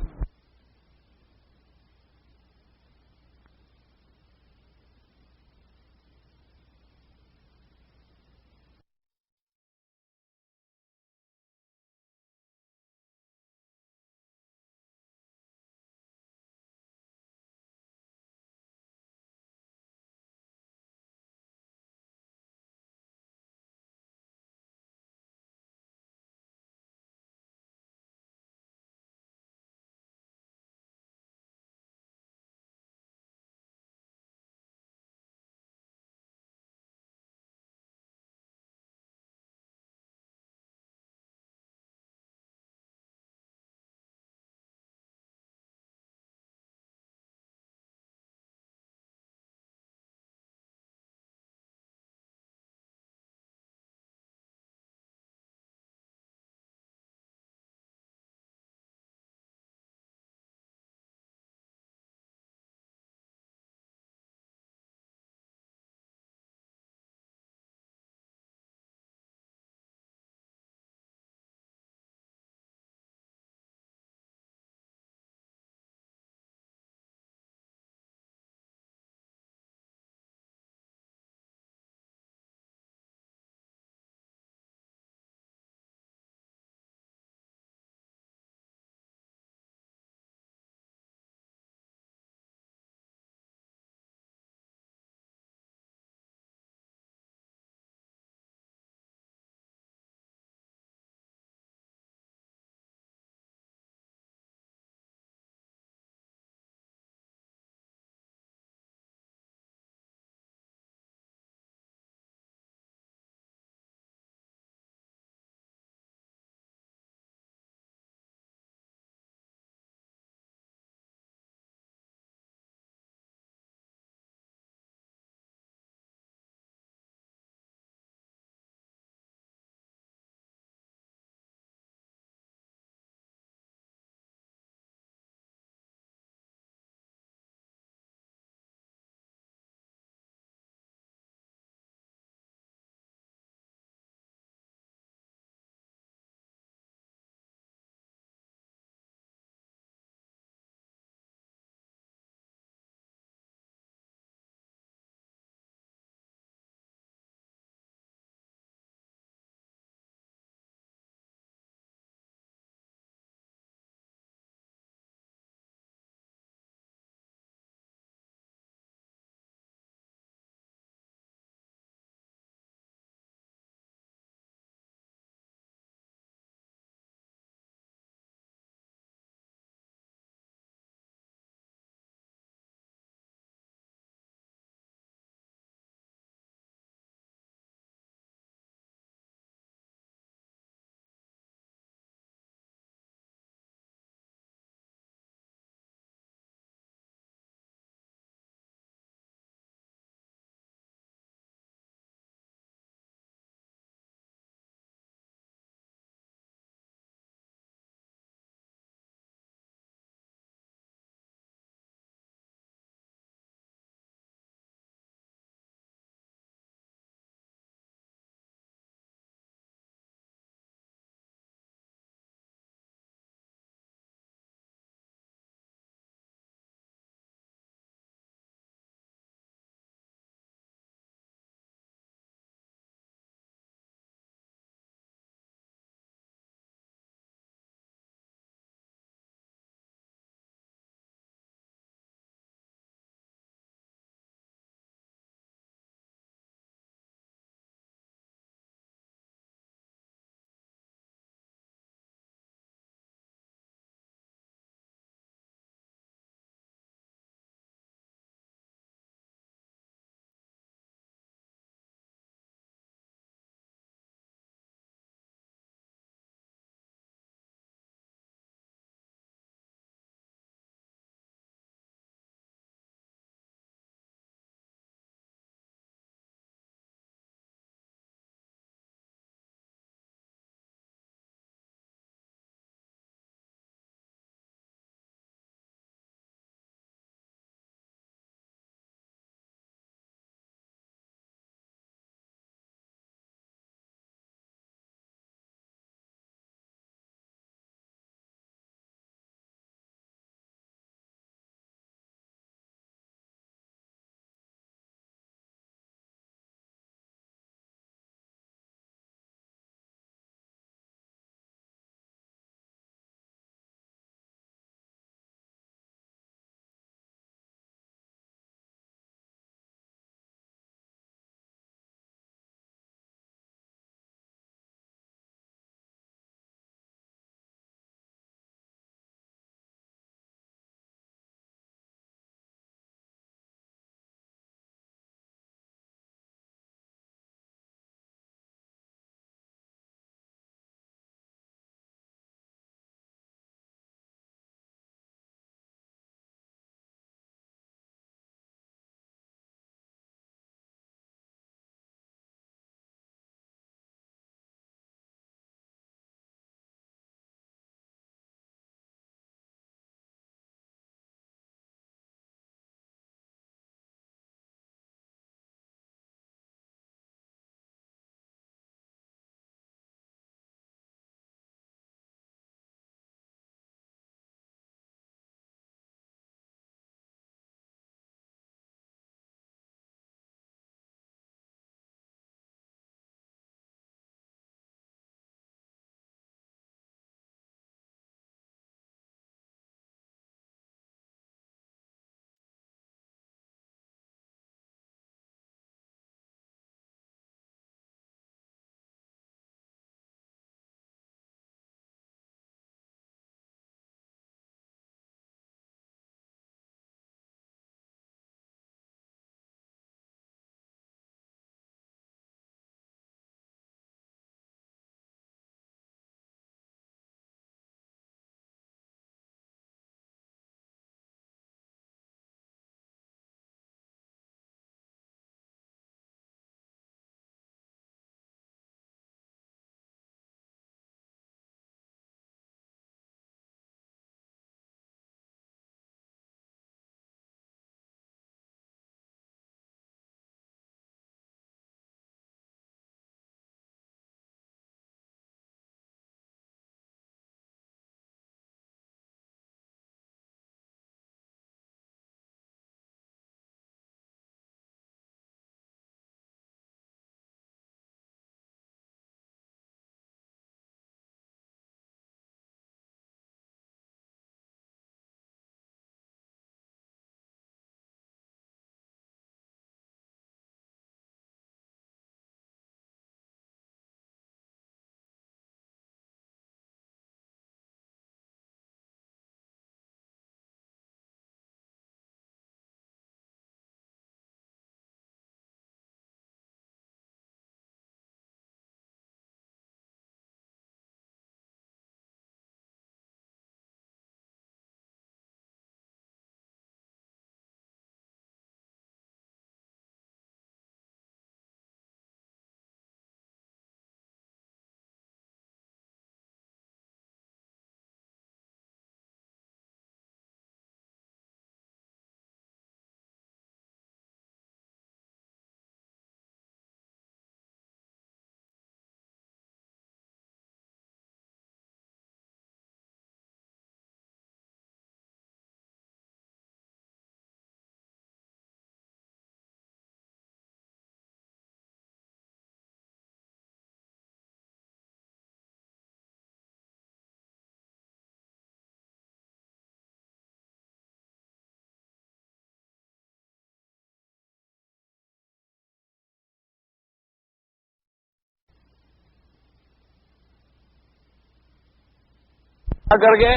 Speaker 1: کر گئے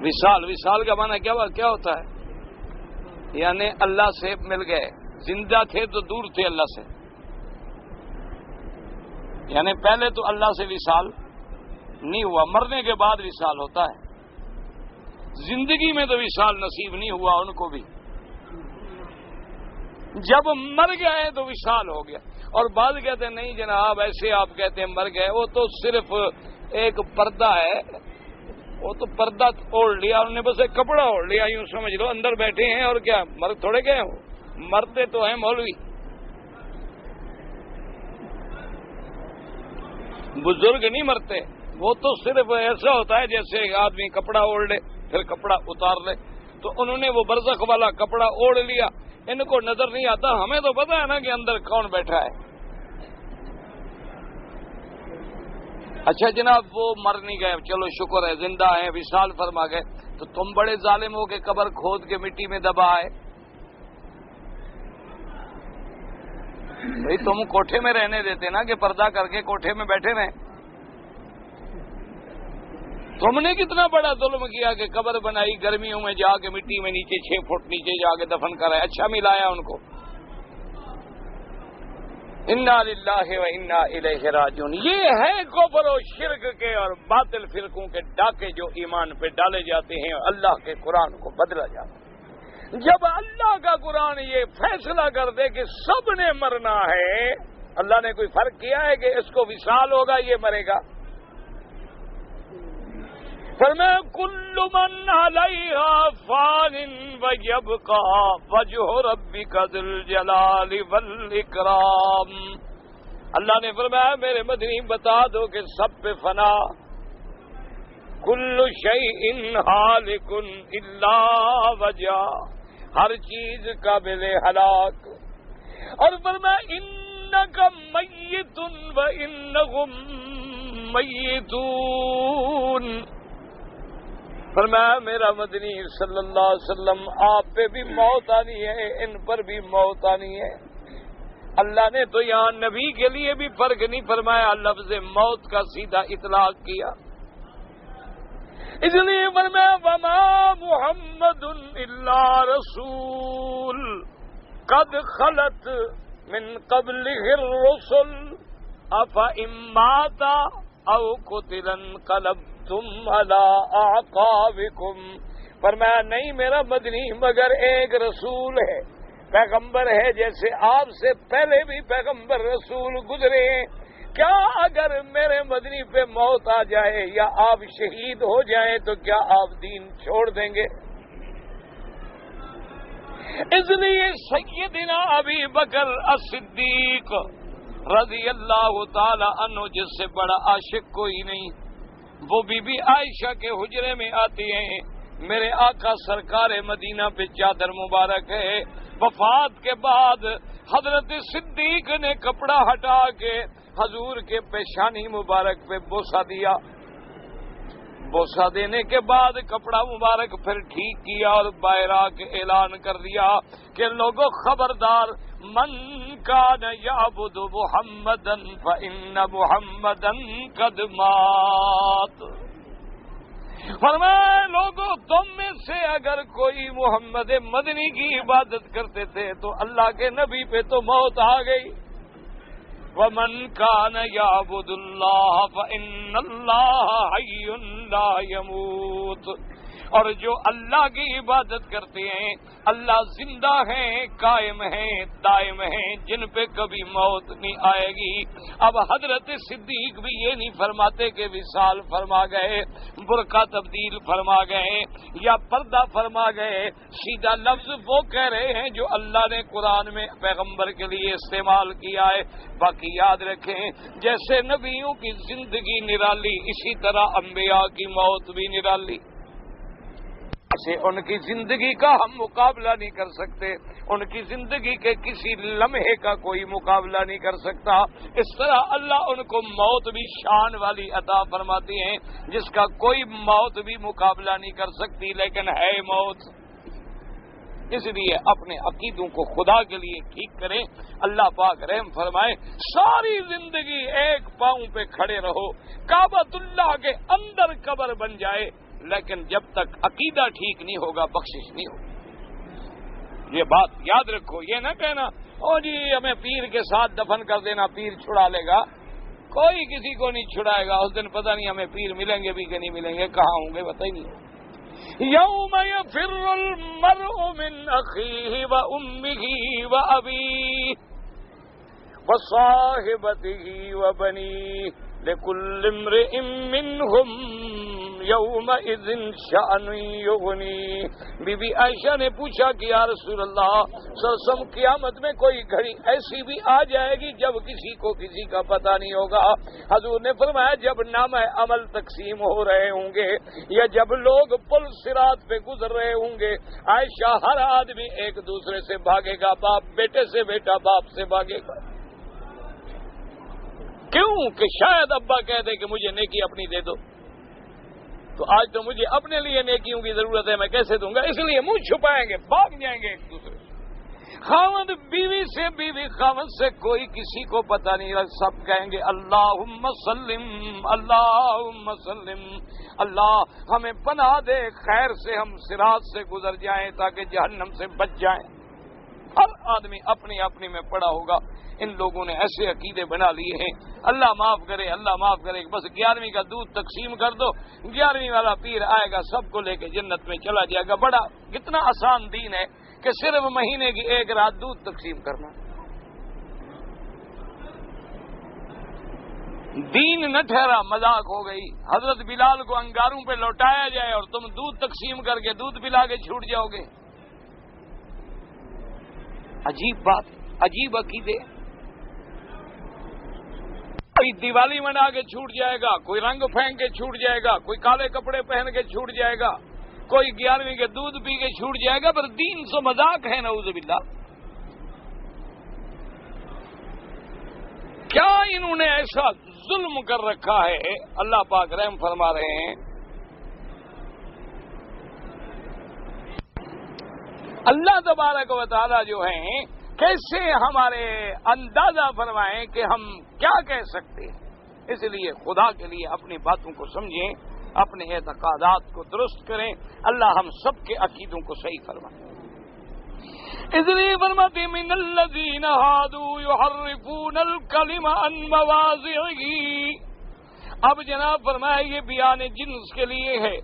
Speaker 1: وصال. وصال کا معنی کیا ہوتا ہے؟ یعنی اللہ سے مل گئے. زندہ تھے تو دور تھے اللہ سے، یعنی پہلے تو اللہ سے وصال نہیں ہوا، مرنے کے بعد وصال ہوتا ہے. زندگی میں تو وصال نصیب نہیں ہوا ان کو بھی، جب مر گئے تو وصال ہو گیا. اور بعض کہتے ہیں نہیں جناب ایسے آپ کہتے ہیں مر گئے، وہ تو صرف ایک پردہ ہے، وہ تو پردہ اوڑھ لیا انہوں نے، بس ایک کپڑا اوڑھ لیا، یوں سمجھ لو اندر بیٹھے ہیں اور کیا مر تھوڑے گئے ہو. مرتے تو ہیں مولوی، بزرگ نہیں مرتے. وہ تو صرف ایسا ہوتا ہے جیسے ایک آدمی کپڑا اوڑھ لے پھر کپڑا اتار لے. تو انہوں نے وہ برزخ والا کپڑا اوڑھ لیا، ان کو نظر نہیں آتا، ہمیں تو پتا ہے نا کہ اندر کون بیٹھا ہے. اچھا جناب وہ مر نہیں گئے، چلو شکر ہے زندہ ہیں، وصال فرما گئے. تو تم بڑے ظالم ہو کے قبر کھود کے مٹی میں دبا آئے. بھئی تم کوٹھے میں رہنے دیتے نا کہ پردہ کر کے کوٹھے میں بیٹھے رہیں. تم نے کتنا بڑا ظلم کیا کہ قبر بنائی، گرمیوں میں جا کے مٹی میں نیچے 6 فٹ نیچے جا کے دفن کرائے. اچھا ملایا ان کو. انا للہ و انا الیہ راجعون. یہ ہے کفر و شرک کے اور باطل فرقوں کے ڈاکے جو ایمان پہ ڈالے جاتے ہیں اور اللہ کے قرآن کو بدلا جاتا ہے. جب اللہ کا قرآن یہ فیصلہ کر دے کہ سب نے مرنا ہے، اللہ نے کوئی فرق کیا ہے کہ اس کو وصال ہوگا یہ مرے گا؟ فرمایا کل من علیہا فان ویبقی وجہ ربک ذی الجلال والاکرام. اللہ نے فرمایا میرے مدنی بتا دو کہ سب پہ فنا، کل شیء ہالک الا وجہ، ہر چیز قابل ہلاک. اور فرمایا انک میت وانہم میتون. فرمایا میرا مدنی صلی اللہ علیہ وسلم آپ پہ بھی موت آنی ہے، ان پر بھی موت آنی ہے. اللہ نے تو یہاں نبی کے لیے بھی فرق نہیں فرمایا، لفظ موت کا سیدھا اطلاق کیا. اس لیے فرمایا وما محمد الا رسول قد خلت من قبلہ الرسل افئن مات او قتل انقلبتم علی اعقابکم. فرمایا نہیں میرا مدنی مگر ایک رسول ہے، پیغمبر ہے، جیسے آپ سے پہلے بھی پیغمبر رسول گزرے ہیں. کیا اگر میرے مدنی پہ موت آ جائے یا آپ شہید ہو جائیں تو کیا آپ دین چھوڑ دیں گے؟ اس لیے سیدنا ابی بکر الصدیق رضی اللہ تعالی عنہ جس سے بڑا عاشق کوئی نہیں، وہ بی بی عائشہ کے حجرے میں آتی ہیں. میرے آقا سرکار مدینہ پہ چادر مبارک ہے. وفات کے بعد حضرت صدیق نے کپڑا ہٹا کے حضور کے پیشانی مبارک پہ بوسہ دیا. بوسہ دینے کے بعد کپڑا مبارک پھر ٹھیک کیا اور باہر آ کے اعلان کر دیا کہ لوگوں خبردار، من کان یعبد محمدا فإن محمدا قد مات. فرمایا لوگوں تم میں سے اگر کوئی محمد مدنی کی عبادت کرتے تھے تو اللہ کے نبی پہ تو موت آ گئی. ومن کان یعبد اللہ فإن اللہ حی لا یموت. اور جو اللہ کی عبادت کرتے ہیں اللہ زندہ ہیں، قائم ہیں، دائم ہیں، جن پہ کبھی موت نہیں آئے گی. اب حضرت صدیق بھی یہ نہیں فرماتے کہ وصال فرما گئے، برقع تبدیل فرما گئے یا پردہ فرما گئے. سیدھا لفظ وہ کہہ رہے ہیں جو اللہ نے قرآن میں پیغمبر کے لیے استعمال کیا ہے. باقی یاد رکھیں جیسے نبیوں کی زندگی نرالی اسی طرح انبیاء کی موت بھی نرالی. سے ان کی زندگی کا ہم مقابلہ نہیں کر سکتے، ان کی زندگی کے کسی لمحے کا کوئی مقابلہ نہیں کر سکتا. اس طرح اللہ ان کو موت بھی شان والی عطا فرماتی ہیں جس کا کوئی موت بھی مقابلہ نہیں کر سکتی، لیکن ہے موت. اس لیے اپنے عقیدوں کو خدا کے لیے ٹھیک کریں. اللہ پاک رحم فرمائے. ساری زندگی ایک پاؤں پہ کھڑے رہو، کعبۃ اللہ کے اندر قبر بن جائے، لیکن جب تک عقیدہ ٹھیک نہیں ہوگا بخشش نہیں ہوگی. یہ بات یاد رکھو. یہ نہ کہنا او جی ہمیں پیر کے ساتھ دفن کر دینا، پیر چھڑا لے گا. کوئی کسی کو نہیں چھڑائے گا. اس دن پتہ نہیں ہمیں پیر ملیں گے بھی کہ نہیں ملیں گے، کہاں ہوں گے پتہ ہی نہیں. یوم یفر المرء من اخیہ وامہ وابیہ وصاحبتہ وبنیہ لکل امرئ منہم یومئذ شأن یغنیہ. بی بی عائشہ نے پوچھا کہ یا رسول اللہ صلی اللہ علیہ وسلم قیامت میں کوئی گھڑی ایسی بھی آ جائے گی جب کسی کو کسی کا پتہ نہیں ہوگا؟ حضور نے فرمایا جب نامہ عمل تقسیم ہو رہے ہوں گے یا جب لوگ پل صراط پہ گزر رہے ہوں گے. عائشہ ہر آدمی ایک دوسرے سے بھاگے گا، باپ بیٹے سے، بیٹا باپ سے بھاگے گا. کیوں کہ شاید ابا کہہ دے کہ مجھے نیکی اپنی دے دو، تو آج تو مجھے اپنے لیے نیکیوں کی ضرورت ہے، میں کیسے دوں گا؟ اس لیے منہ چھپائیں گے، بھاگ جائیں گے ایک دوسرے سے. خاوند بیوی سے، بیوی خاوند سے، کوئی کسی کو پتہ نہیں لگ. سب کہیں گے اللہم سلم اللہم سلم. اللہ ہمیں پناہ دے، خیر سے ہم صراط سے گزر جائیں تاکہ جہنم سے بچ جائیں. ہر آدمی اپنی اپنی میں پڑا ہوگا. ان لوگوں نے ایسے عقیدے بنا لیے ہیں. اللہ معاف کرے، اللہ معاف کرے. بس 11ویں کا دودھ تقسیم کر دو، 11ویں والا پیر آئے گا سب کو لے کے جنت میں چلا جائے گا. بڑا کتنا آسان دین ہے کہ صرف مہینے کی ایک رات دودھ تقسیم کرنا. دین نہ ٹھہرا، مذاق ہو گئی. حضرت بلال کو انگاروں پہ لوٹایا جائے اور تم دودھ تقسیم کر کے دودھ پلا کے چھوٹ جاؤ گے. عجیب بات، عجیب عقیدے. کوئی دیوالی منا کے چھوٹ جائے گا، کوئی رنگ پھینک کے چھوٹ جائے گا، کوئی کالے کپڑے پہن کے چھوٹ جائے گا، کوئی 11ویں کے دودھ پی کے چھوٹ جائے گا. پر دین سے مذاق ہے نعوذ باللہ. کیا انہوں نے ایسا ظلم کر رکھا ہے؟ اللہ پاک رحم فرما رہے ہیں. اللہ تبارک و تعالی جو ہیں کیسے ہمارے اندازہ فرمائیں کہ ہم کیا کہہ سکتے ہیں. اس لیے خدا کے لیے اپنی باتوں کو سمجھیں، اپنے اعتقادات کو درست کریں. اللہ ہم سب کے عقیدوں کو صحیح فرمائے. اس لیے فرماتے من الذین ہادوا یحرفون الکلم عن مواضعہ. اب جناب فرمایا یہ بیان جنس کے لیے ہے.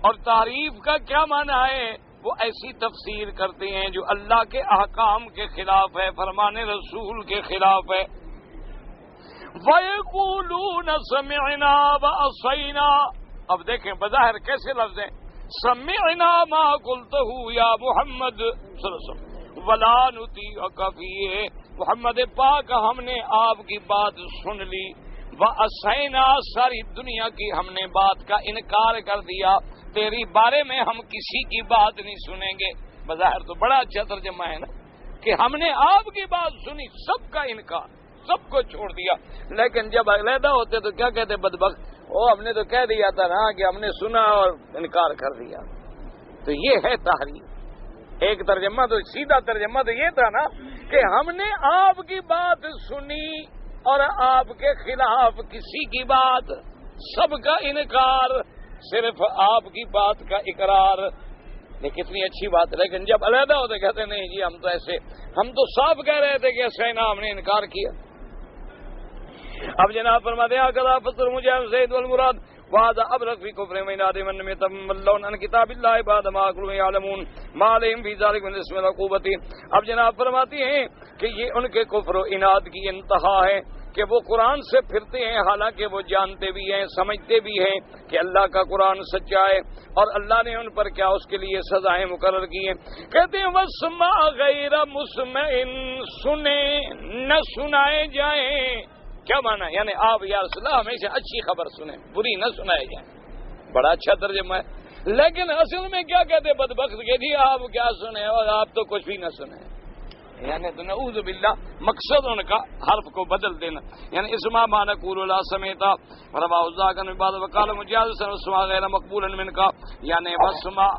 Speaker 1: اور تعریف کا کیا معنی ہے؟ وہ ایسی تفسیر کرتے ہیں جو اللہ کے احکام کے خلاف ہے، فرمان رسول کے خلاف ہے. وَيَقُولُونَ سَمِعْنَا وَعَصَيْنَا. اب دیکھیں بظاہر کیسے لفظ ہیں. سَمِعْنَا مَا قُلْتَهُ يَا محمد صلی اللہ علیہ وسلم وَلَا نُطِيعُكَ فِيهِ. محمد پاک ہم نے آپ کی بات سن لی. وَعَصَيْنَا ساری دنیا کی ہم نے بات کا انکار کر دیا. تیری بارے میں ہم کسی کی بات نہیں سنیں گے. بظاہر تو بڑا اچھا ترجمہ ہے نا کہ ہم نے آپ کی بات سنی، سب کا انکار، سب کو چھوڑ دیا. لیکن جب علیحدہ ہوتے تو کیا کہتے بدبخت، ہم نے تو کہہ دیا تھا نا کہ ہم نے سنا اور انکار کر دیا. تو یہ ہے تحریف. ایک ترجمہ تو سیدھا ترجمہ تو یہ تھا نا کہ ہم نے آپ کی بات سنی اور آپ کے خلاف کسی کی بات، سب کا انکار، صرف آپ کی بات کا اقرار. لیکن کتنی اچھی بات ہے. لیکن جب علیحدہ ہوتے کہتے نہیں جی ہم تو ایسے، ہم تو صاف کہہ رہے تھے کہ ایسا نا، ہم نے انکار کیا. اب جناب فرماتے ہیں کذا فسر مجھے زید والمراد وهذا ابلغ في كفر من ادم من يتملون عن كتاب الله بعد ما كانوا يعلمون ما عليهم في ذلك من اسم العقوبة. اب جناب فرماتی ہیں کہ یہ ان کے کفر و عناد کی انتہا ہے کہ وہ قرآن سے پھرتے ہیں حالانکہ وہ جانتے بھی ہیں، سمجھتے بھی ہیں کہ اللہ کا قرآن سچا ہے اور اللہ نے ان پر کیا اس کے لیے سزائیں مقرر کی ہیں. کہتے ہیں وَاسْمَعْ غَيْرَ مُسْمَعٍ، سنیں نہ سنائے جائیں. کیا مانا؟ یعنی آپ یا رسول اللہ ہمیشہ اچھی خبر سنیں، بری نہ سنائے جائیں. بڑا اچھا ترجمہ ہے. لیکن اصل میں کیا کہتے بدبخت کہ جی آپ کیا سنیں اور آپ تو کچھ بھی نہ سنیں. یعنی تو نعوذ باللہ مقصد ان کا حرف کو بدل دینا. یعنی اسما ما نقول لا سمیتا روا ذاکن بعد وقال مجاز اسما غیر مقبول من کا. یعنی وسما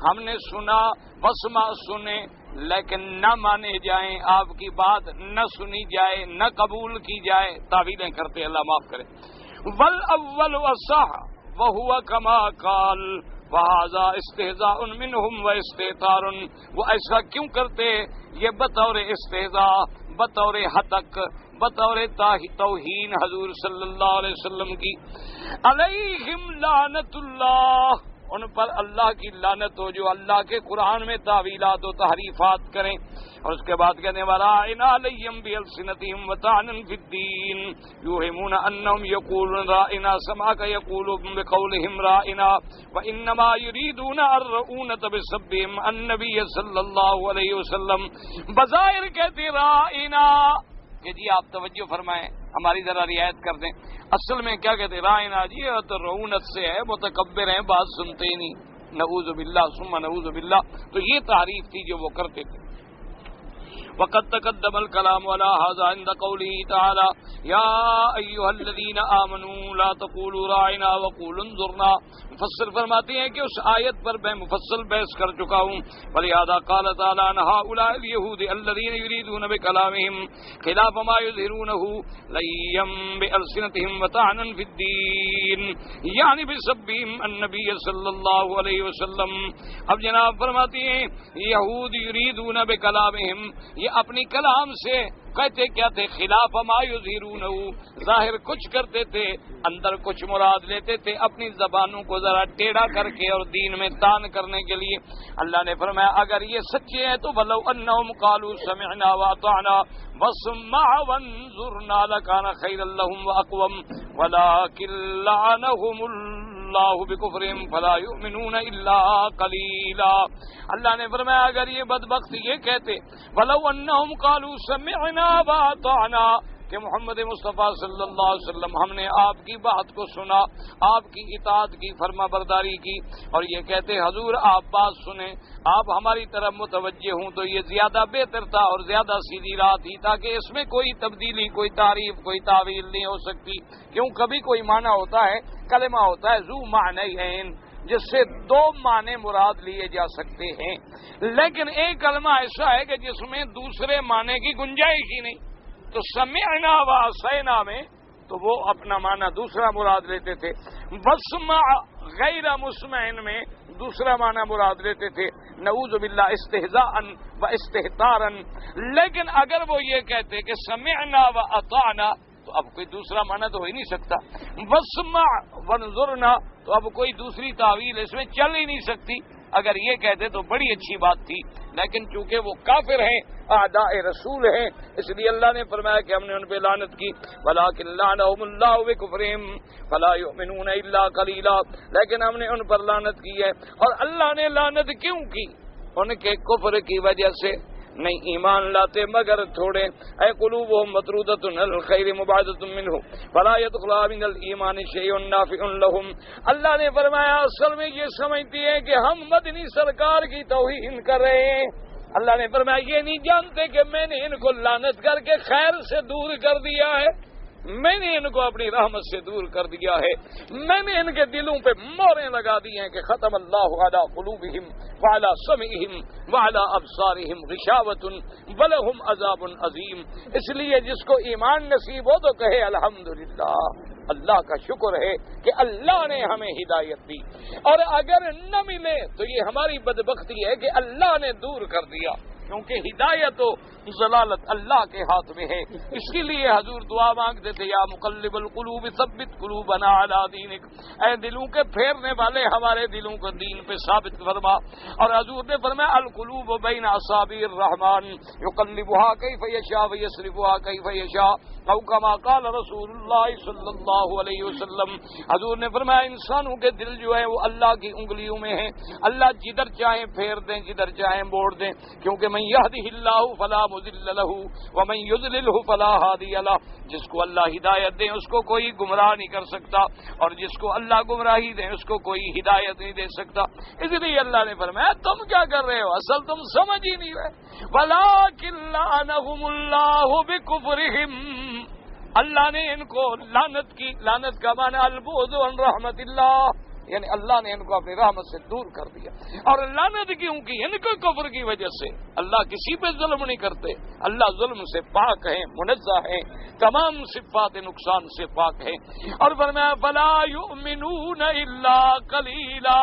Speaker 1: ہم نے سنا، وسما سنے لیکن نہ مانے جائیں، آپ کی بات نہ سنی جائے، نہ قبول کی جائے، تعویلیں کرتے، اللہ معاف کرے۔ والاول اصح وهو كما قال وهذا استهزاء منهم واستهتار، وہ ایسا کیوں کرتے؟ یہ بطور استہزاء، بطور حتق، بطور توہین حضور صلی اللہ علیہ وسلم کی۔ علیہم لعنت اللہ، ان پر اللہ کی لعنت ہو جو اللہ کے قرآن میں تعویلات و تحریفات کریں۔ اور اس کے بعد کہنے والا انا علیہم بألسنتہم وطعنا فی الدین یوہمون انہم یقولون رائنا سمعک یقولون بقولہم رائنا وانما یریدون الرؤونۃ بسبہم النبی صلی اللہ علیہ وسلم، بظاہر کہتے رائنا کہ جی آپ توجہ فرمائیں، ہماری ذرا رعایت کر دیں، اصل میں کیا کہتے رائنا جی تو رعونت سے ہے، متکبر ہیں، بات سنتے ہی نہیں، نعوذ باللہ ثم نعوذ باللہ۔ تو یہ تعریف تھی جو وہ کرتے تھے۔ وقد تقدم الكلام على هذا عند قوله تعالى يا ايها الذين امنوا لا تقولوا راعنا وقولوا انظرنا، مفسر فرماتے ہیں کہ اس آیت پر میں مفصل بحث کر چکا ہوں، ولہذا قال تعالی عن هؤلاء اليهود الذين يريدون بكلامهم خلاف ما يظهرونه ليا بألسنتهم وطعنا في الدين یعنی بسبهم النبي صلی اللہ علیہ وسلم۔ اب جناب فرماتے ہیں یہود یریدون بکلامہم، یہ اپنی کلام سے کہتے کیا تھے؟ خلاف ما یظہرونہ، ظاہر کچھ کرتے تھے، اندر کچھ مراد لیتے تھے، اپنی زبانوں کو ذرا ٹیڑھا کر کے اور دین میں تان کرنے کے لیے۔ اللہ نے فرمایا اگر یہ سچے ہیں تو ولو انہم قالوا سمعنا واطعنا واسمع وانظرنا لکان خیرا لہم واقوم ولکن لعنہم اللہ بکفرہم فلا یؤمنون الا قلیلا۔ اللہ نے فرمایا اگر یہ بدبخت یہ کہتے ولو انہم قالوا سمعنا واطعنا کہ محمد مصطفیٰ صلی اللہ علیہ وسلم ہم نے آپ کی بات کو سنا، آپ کی اطاعت کی، فرما برداری کی، اور یہ کہتے حضور آپ بات سنیں، آپ ہماری طرف متوجہ ہوں، تو یہ زیادہ بہتر تھا اور زیادہ سیدھی راہ تھی، تاکہ اس میں کوئی تبدیلی، کوئی تعریف، کوئی تعویل نہیں ہو سکتی۔ کیوں کبھی کوئی معنی ہوتا ہے، کلمہ ہوتا ہے ذو معنیین، جس سے دو معنی مراد لیے جا سکتے ہیں، لیکن ایک کلمہ ایسا ہے کہ جس میں دوسرے معنی کی گنجائش ہی نہیں۔ تو سمعنا و عصینا میں تو وہ اپنا معنی دوسرا مراد لیتے تھے، واسمع غیر مسمع میں دوسرا معنی مراد لیتے تھے، نعوذ باللہ استہزاء و استہتارا۔ لیکن اگر وہ یہ کہتے کہ سمعنا و اطعنا تو اب کوئی دوسرا معنی تو ہو ہی نہیں سکتا، واسمع وانظرنا تو اب کوئی دوسری تعویل اس میں چل ہی نہیں سکتی۔ اگر یہ کہتے تو بڑی اچھی بات تھی، لیکن چونکہ وہ کافر ہیں، اعداء رسول ہیں، اس لیے اللہ نے فرمایا کہ ہم نے ان پہ لعنت کی، ولیکن لعنہم اللہ بکفرہم فلا یؤمنون الا قلیلا، لیکن ہم نے ان پر لعنت کی ہے۔ اور اللہ نے لعنت کیوں کی؟ ان کے کفر کی وجہ سے نہیں ایمان لاتے مگر تھوڑے، اے قلوبہم مطرودۃ عن الخیر مبعدۃ منہ فلا يدخل من الایمان شیء نافع لہم۔ اللہ نے فرمایا اصل میں یہ سمجھتی ہے کہ ہم مدنی سرکار کی توہین کر رہے ہیں۔ اللہ نے فرمایا یہ نہیں جانتے کہ میں نے ان کو لعنت کر کے خیر سے دور کر دیا ہے، میں نے ان کو اپنی رحمت سے دور کر دیا ہے، میں نے ان کے دلوں پہ موریں لگا دی ہیں کہ ختم اللہ علی قلوبہم وعلی سمعہم وعلی ابصارہم غشاوۃ ولہم عذاب عظیم۔ اس لیے جس کو ایمان نصیب ہو تو کہے الحمدللہ، اللہ کا شکر ہے کہ اللہ نے ہمیں ہدایت دی، اور اگر نہ ملے تو یہ ہماری بدبختی ہے کہ اللہ نے دور کر دیا، کیونکہ ہدایت و ضلالت اللہ کے ہاتھ میں ہے۔ اسی لیے حضور دعا مانگتے تھے یا مقلب القلوب ثبت قلوبنا علی دینک، اے دلوں کے پھیرنے والے ہمارے دلوں کو دین پہ ثابت فرما۔ اور حضور نے فرمایا القلوب بین اصابع الرحمن یقلبها کیف یشاء ویصرفها کیف یشاء، او کما قال رسول اللہ صلی اللہ علیہ وسلم۔ حضور نے فرمایا انسانوں کے دل جو ہے وہ اللہ کی انگلیوں میں ہیں، اللہ جدھر چاہیں پھیر دیں، جدھر چاہیں موڑ دیں، کیونکہ من یہدہ اللہ فلا مضل لہ ومن یضللہ فلا ہادی لہ، جس کو اللہ ہدایت دیں اس کو کوئی گمراہ نہیں کر سکتا، اور جس کو اللہ گمراہی دیں اس کو کوئی ہدایت نہیں دے سکتا۔ اس لیے اللہ نے فرمایا تم کیا کر رہے ہو، اصل تم سمجھ ہی نہیں رہے۔ ولکن لعنہم اللہ بکفرہم، اللہ نے ان کو لعنت کی، لعنت کا معنی البعد عن رحمت اللہ، یعنی اللہ نے ان کو اپنی رحمت سے دور کر دیا. اور لعنت کیوں کی؟ ان کو کفر کی وجہ سے. اللہ کسی پہ ظلم نہیں کرتے, اللہ ظلم سے پاک ہے, منزہ ہے, تمام صفات نقصان سے پاک ہے. اور فرمایا فلا یؤمنون الا قلیلا,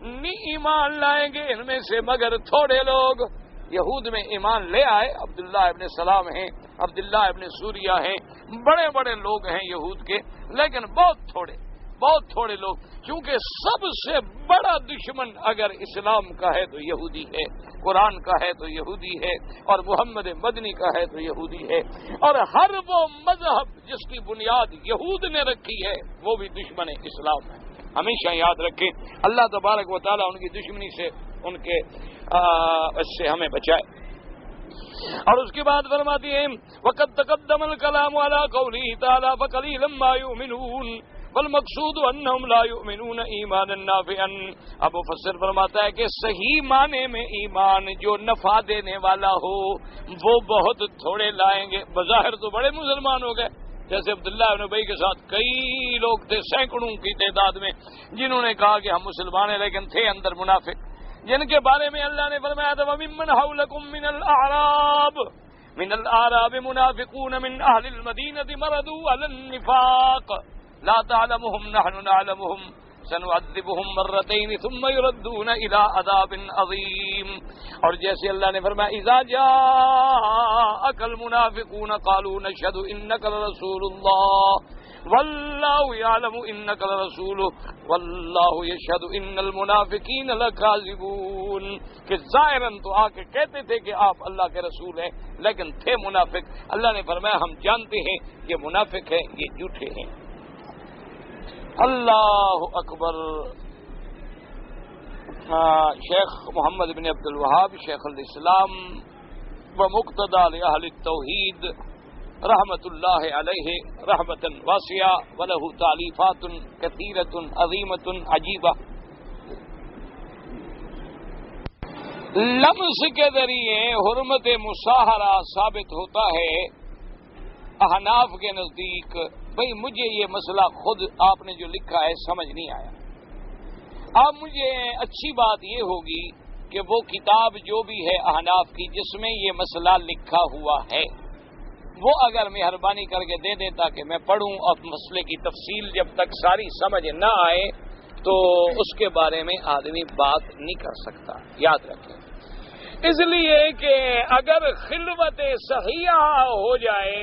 Speaker 1: نہیں ایمان لائیں گے ان میں سے مگر تھوڑے لوگ. یہود میں ایمان لے آئے, عبداللہ ابن سلام ہیں, عبداللہ ابن سوریہ ہیں, بڑے بڑے لوگ ہیں یہود کے, لیکن بہت تھوڑے لوگ. کیونکہ سب سے بڑا دشمن اگر اسلام کا ہے تو یہودی ہے, قرآن کا ہے تو یہودی ہے, اور محمد مدنی کا ہے تو یہودی ہے. اور ہر وہ مذہب جس کی بنیاد یہود نے رکھی ہے وہ بھی دشمن اسلام ہے. ہمیشہ یاد رکھیں, اللہ تبارک و تعالیٰ ان کی دشمنی سے, ان کے اس سے ہمیں بچائے. اور اس کے بعد فرماتی ہیں وقد تقدم الكلام على قوله تعالى فقليلا ما يؤمنون والمقصود انهم لا يؤمنون ایمانا نافعا. اب مفسر فرماتا ہے کہ صحیح معنی میں ایمان جو نفع دینے والا ہو وہ بہت تھوڑے لائیں گے. بظاہر تو بڑے مسلمان ہو گئے, جیسے عبداللہ ابن ابی کے ساتھ کئی لوگ تھے سینکڑوں کی تعداد میں جنہوں نے کہا کہ ہم مسلمان ہیں, لیکن تھے اندر منافق, جن کے بارے میں اللہ نے فرمایا تھا وَمِمَّنْ حَوْلَكُمْ مِنَ الْأَعْرَابِ مُنَافِقُونَ مِنْ أَهْلِ الْمَدِينَةِ مَرَدُوا عَلَى النِّفَاقِ لَا تَعْلَمُهُمْ نَحْنُ نَعْلَمُهُمْ سَنُعَذِّبُهُمْ مَرَّتَيْنِ ثُمَّ يُرَدُّونَ إِلَى عَذَابٍ عَظِيمٍ. اور جیسے اللہ نے فرمایا اِذَا جَاءَكَ الْمُنَافِقُونَ قَالُوا نَشْهَدُ إِنَّكَ لَرَسُولُ اللَّهِ واللہ یعلم انک لرسولہ واللہ یشہد ان المنافقین لکاذبون. کہ ظاہراً تو آ کے کہتے تھے کہ آپ اللہ کے رسول ہیں, لیکن تھے منافق. اللہ نے فرمایا ہم جانتے ہیں یہ منافق ہیں, یہ جھوٹے ہیں. اللہ اکبر. شیخ محمد بن عبد الوہاب شیخ الاسلام و مقتدی لأہل التوحید رحمت اللہ علیہ رحمتا واسعہ ولہ تعلیفات کثیرۃ عظیمۃ عجیبہ. لمس کے ذریعے حرمت مصاہرہ ثابت ہوتا ہے احناف کے نزدیک. بھئی مجھے یہ مسئلہ خود آپ نے جو لکھا ہے سمجھ نہیں آیا. اب مجھے اچھی بات یہ ہوگی کہ وہ کتاب جو بھی ہے احناف کی جس میں یہ مسئلہ لکھا ہوا ہے وہ اگر مہربانی کر کے دے دیتا کہ میں پڑھوں, اور مسئلے کی تفصیل جب تک ساری سمجھ نہ آئے تو اس کے بارے میں آدمی بات نہیں کر سکتا. یاد رکھیں, اس لیے کہ اگر خلوت صحیحہ ہو جائے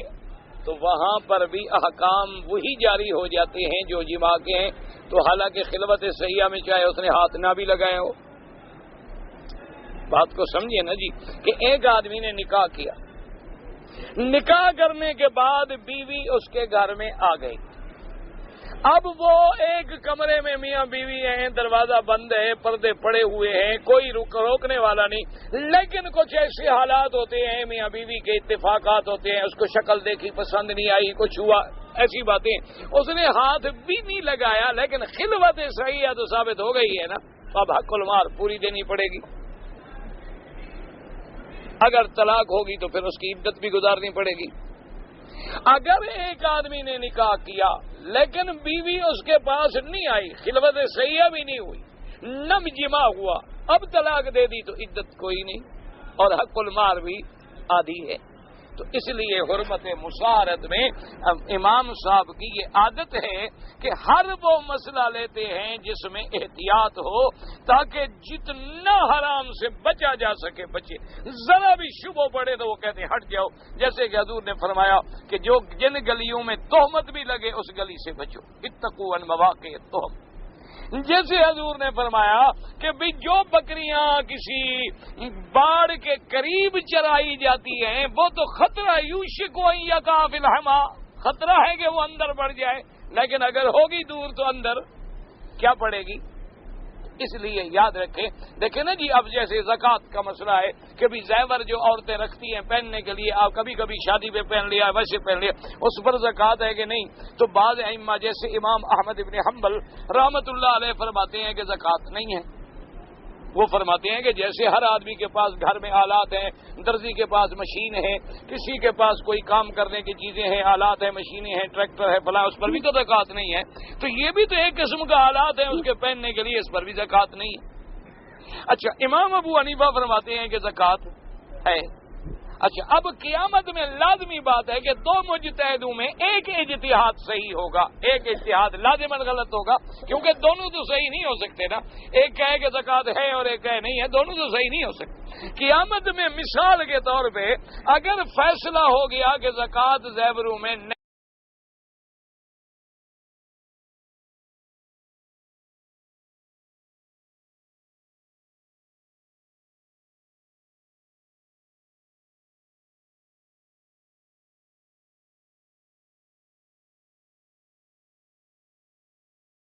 Speaker 1: تو وہاں پر بھی احکام وہی جاری ہو جاتے ہیں جو جماع کے ہیں. تو حالانکہ خلوت صحیحہ میں چاہے اس نے ہاتھ نہ بھی لگائے ہو. بات کو سمجھے نا جی, کہ ایک آدمی نے نکاح کیا, نکاح کرنے کے بعد بیوی اس کے گھر میں آ گئی. اب وہ ایک کمرے میں میاں بیوی ہیں, دروازہ بند ہے, پردے پڑے ہوئے ہیں, کوئی روکنے والا نہیں. لیکن کچھ ایسے حالات ہوتے ہیں, میاں بیوی کے اتفاقات ہوتے ہیں, اس کو شکل دیکھی پسند نہیں آئی, کچھ ہوا, ایسی باتیں. اس نے ہاتھ بھی نہیں لگایا, لیکن خلوت صحیح ہے تو ثابت ہو گئی ہے نا. اب حق المہر پوری دینی پڑے گی. اگر طلاق ہوگی تو پھر اس کی عدت بھی گزارنی پڑے گی. اگر ایک آدمی نے نکاح کیا لیکن بیوی اس کے پاس نہیں آئی, خلوت صحیحہ بھی نہیں ہوئی, نہ جماع ہوا, اب طلاق دے دی تو عدت کوئی نہیں اور حق المہر بھی آدھی ہے. تو اس لیے حرمت مصاہرت میں امام صاحب کی یہ عادت ہے کہ ہر وہ مسئلہ لیتے ہیں جس میں احتیاط ہو تاکہ جتنا حرام سے بچا جا سکے بچے. ذرا بھی شبہ پڑے تو وہ کہتے ہیں ہٹ جاؤ. جیسے کہ حضور نے فرمایا کہ جو جن گلیوں میں تہمت بھی لگے اس گلی سے بچو, اتقوا عن مواقع التہم. جیسے حضور نے فرمایا کہ بھی جو بکریاں کسی باڑ کے قریب چرائی جاتی ہیں وہ تو خطرہ یوشک ان یقع فی الحما, خطرہ ہے کہ وہ اندر بڑھ جائے, لیکن اگر ہوگی دور تو اندر کیا پڑے گی. اس لیے یاد رکھیں. دیکھیں نا جی, اب جیسے زکوٰۃ کا مسئلہ ہے کہ بھی زیور جو عورتیں رکھتی ہیں پہننے کے لیے, آپ کبھی کبھی شادی پہ پہن لیا, ویسے پہن لیا, اس پر زکوٰۃ ہے کہ نہیں. تو بعض ائمہ جیسے امام احمد ابن حنبل رحمت اللہ علیہ فرماتے ہیں کہ زکوٰۃ نہیں ہے. وہ فرماتے ہیں کہ جیسے ہر آدمی کے پاس گھر میں آلات ہیں، درزی کے پاس مشین ہے، کسی کے پاس کوئی کام کرنے کی چیزیں ہیں، آلات ہیں، مشینیں ہیں، ٹریکٹر ہے، فلاں، اس پر بھی تو زکوٰۃ نہیں ہے، تو یہ بھی تو ایک قسم کا آلات ہے اس کے پہننے کے لیے، اس پر بھی زکوٰۃ نہیں ہے۔ اچھا، امام ابو حنیفہ فرماتے ہیں کہ زکوٰۃ ہے۔ اچھا، اب قیامت میں لازمی بات ہے کہ دو مجتہدوں میں ایک اجتہاد صحیح ہوگا، ایک اجتہاد لازماً غلط ہوگا، کیونکہ دونوں تو صحیح نہیں ہو سکتے نا، ایک کہے کہ زکوٰۃ ہے اور ایک کہے نہیں ہے، دونوں تو صحیح نہیں ہو سکتے۔ قیامت میں مثال کے طور پہ اگر فیصلہ ہو گیا کہ زکوٰۃ زیوروں میں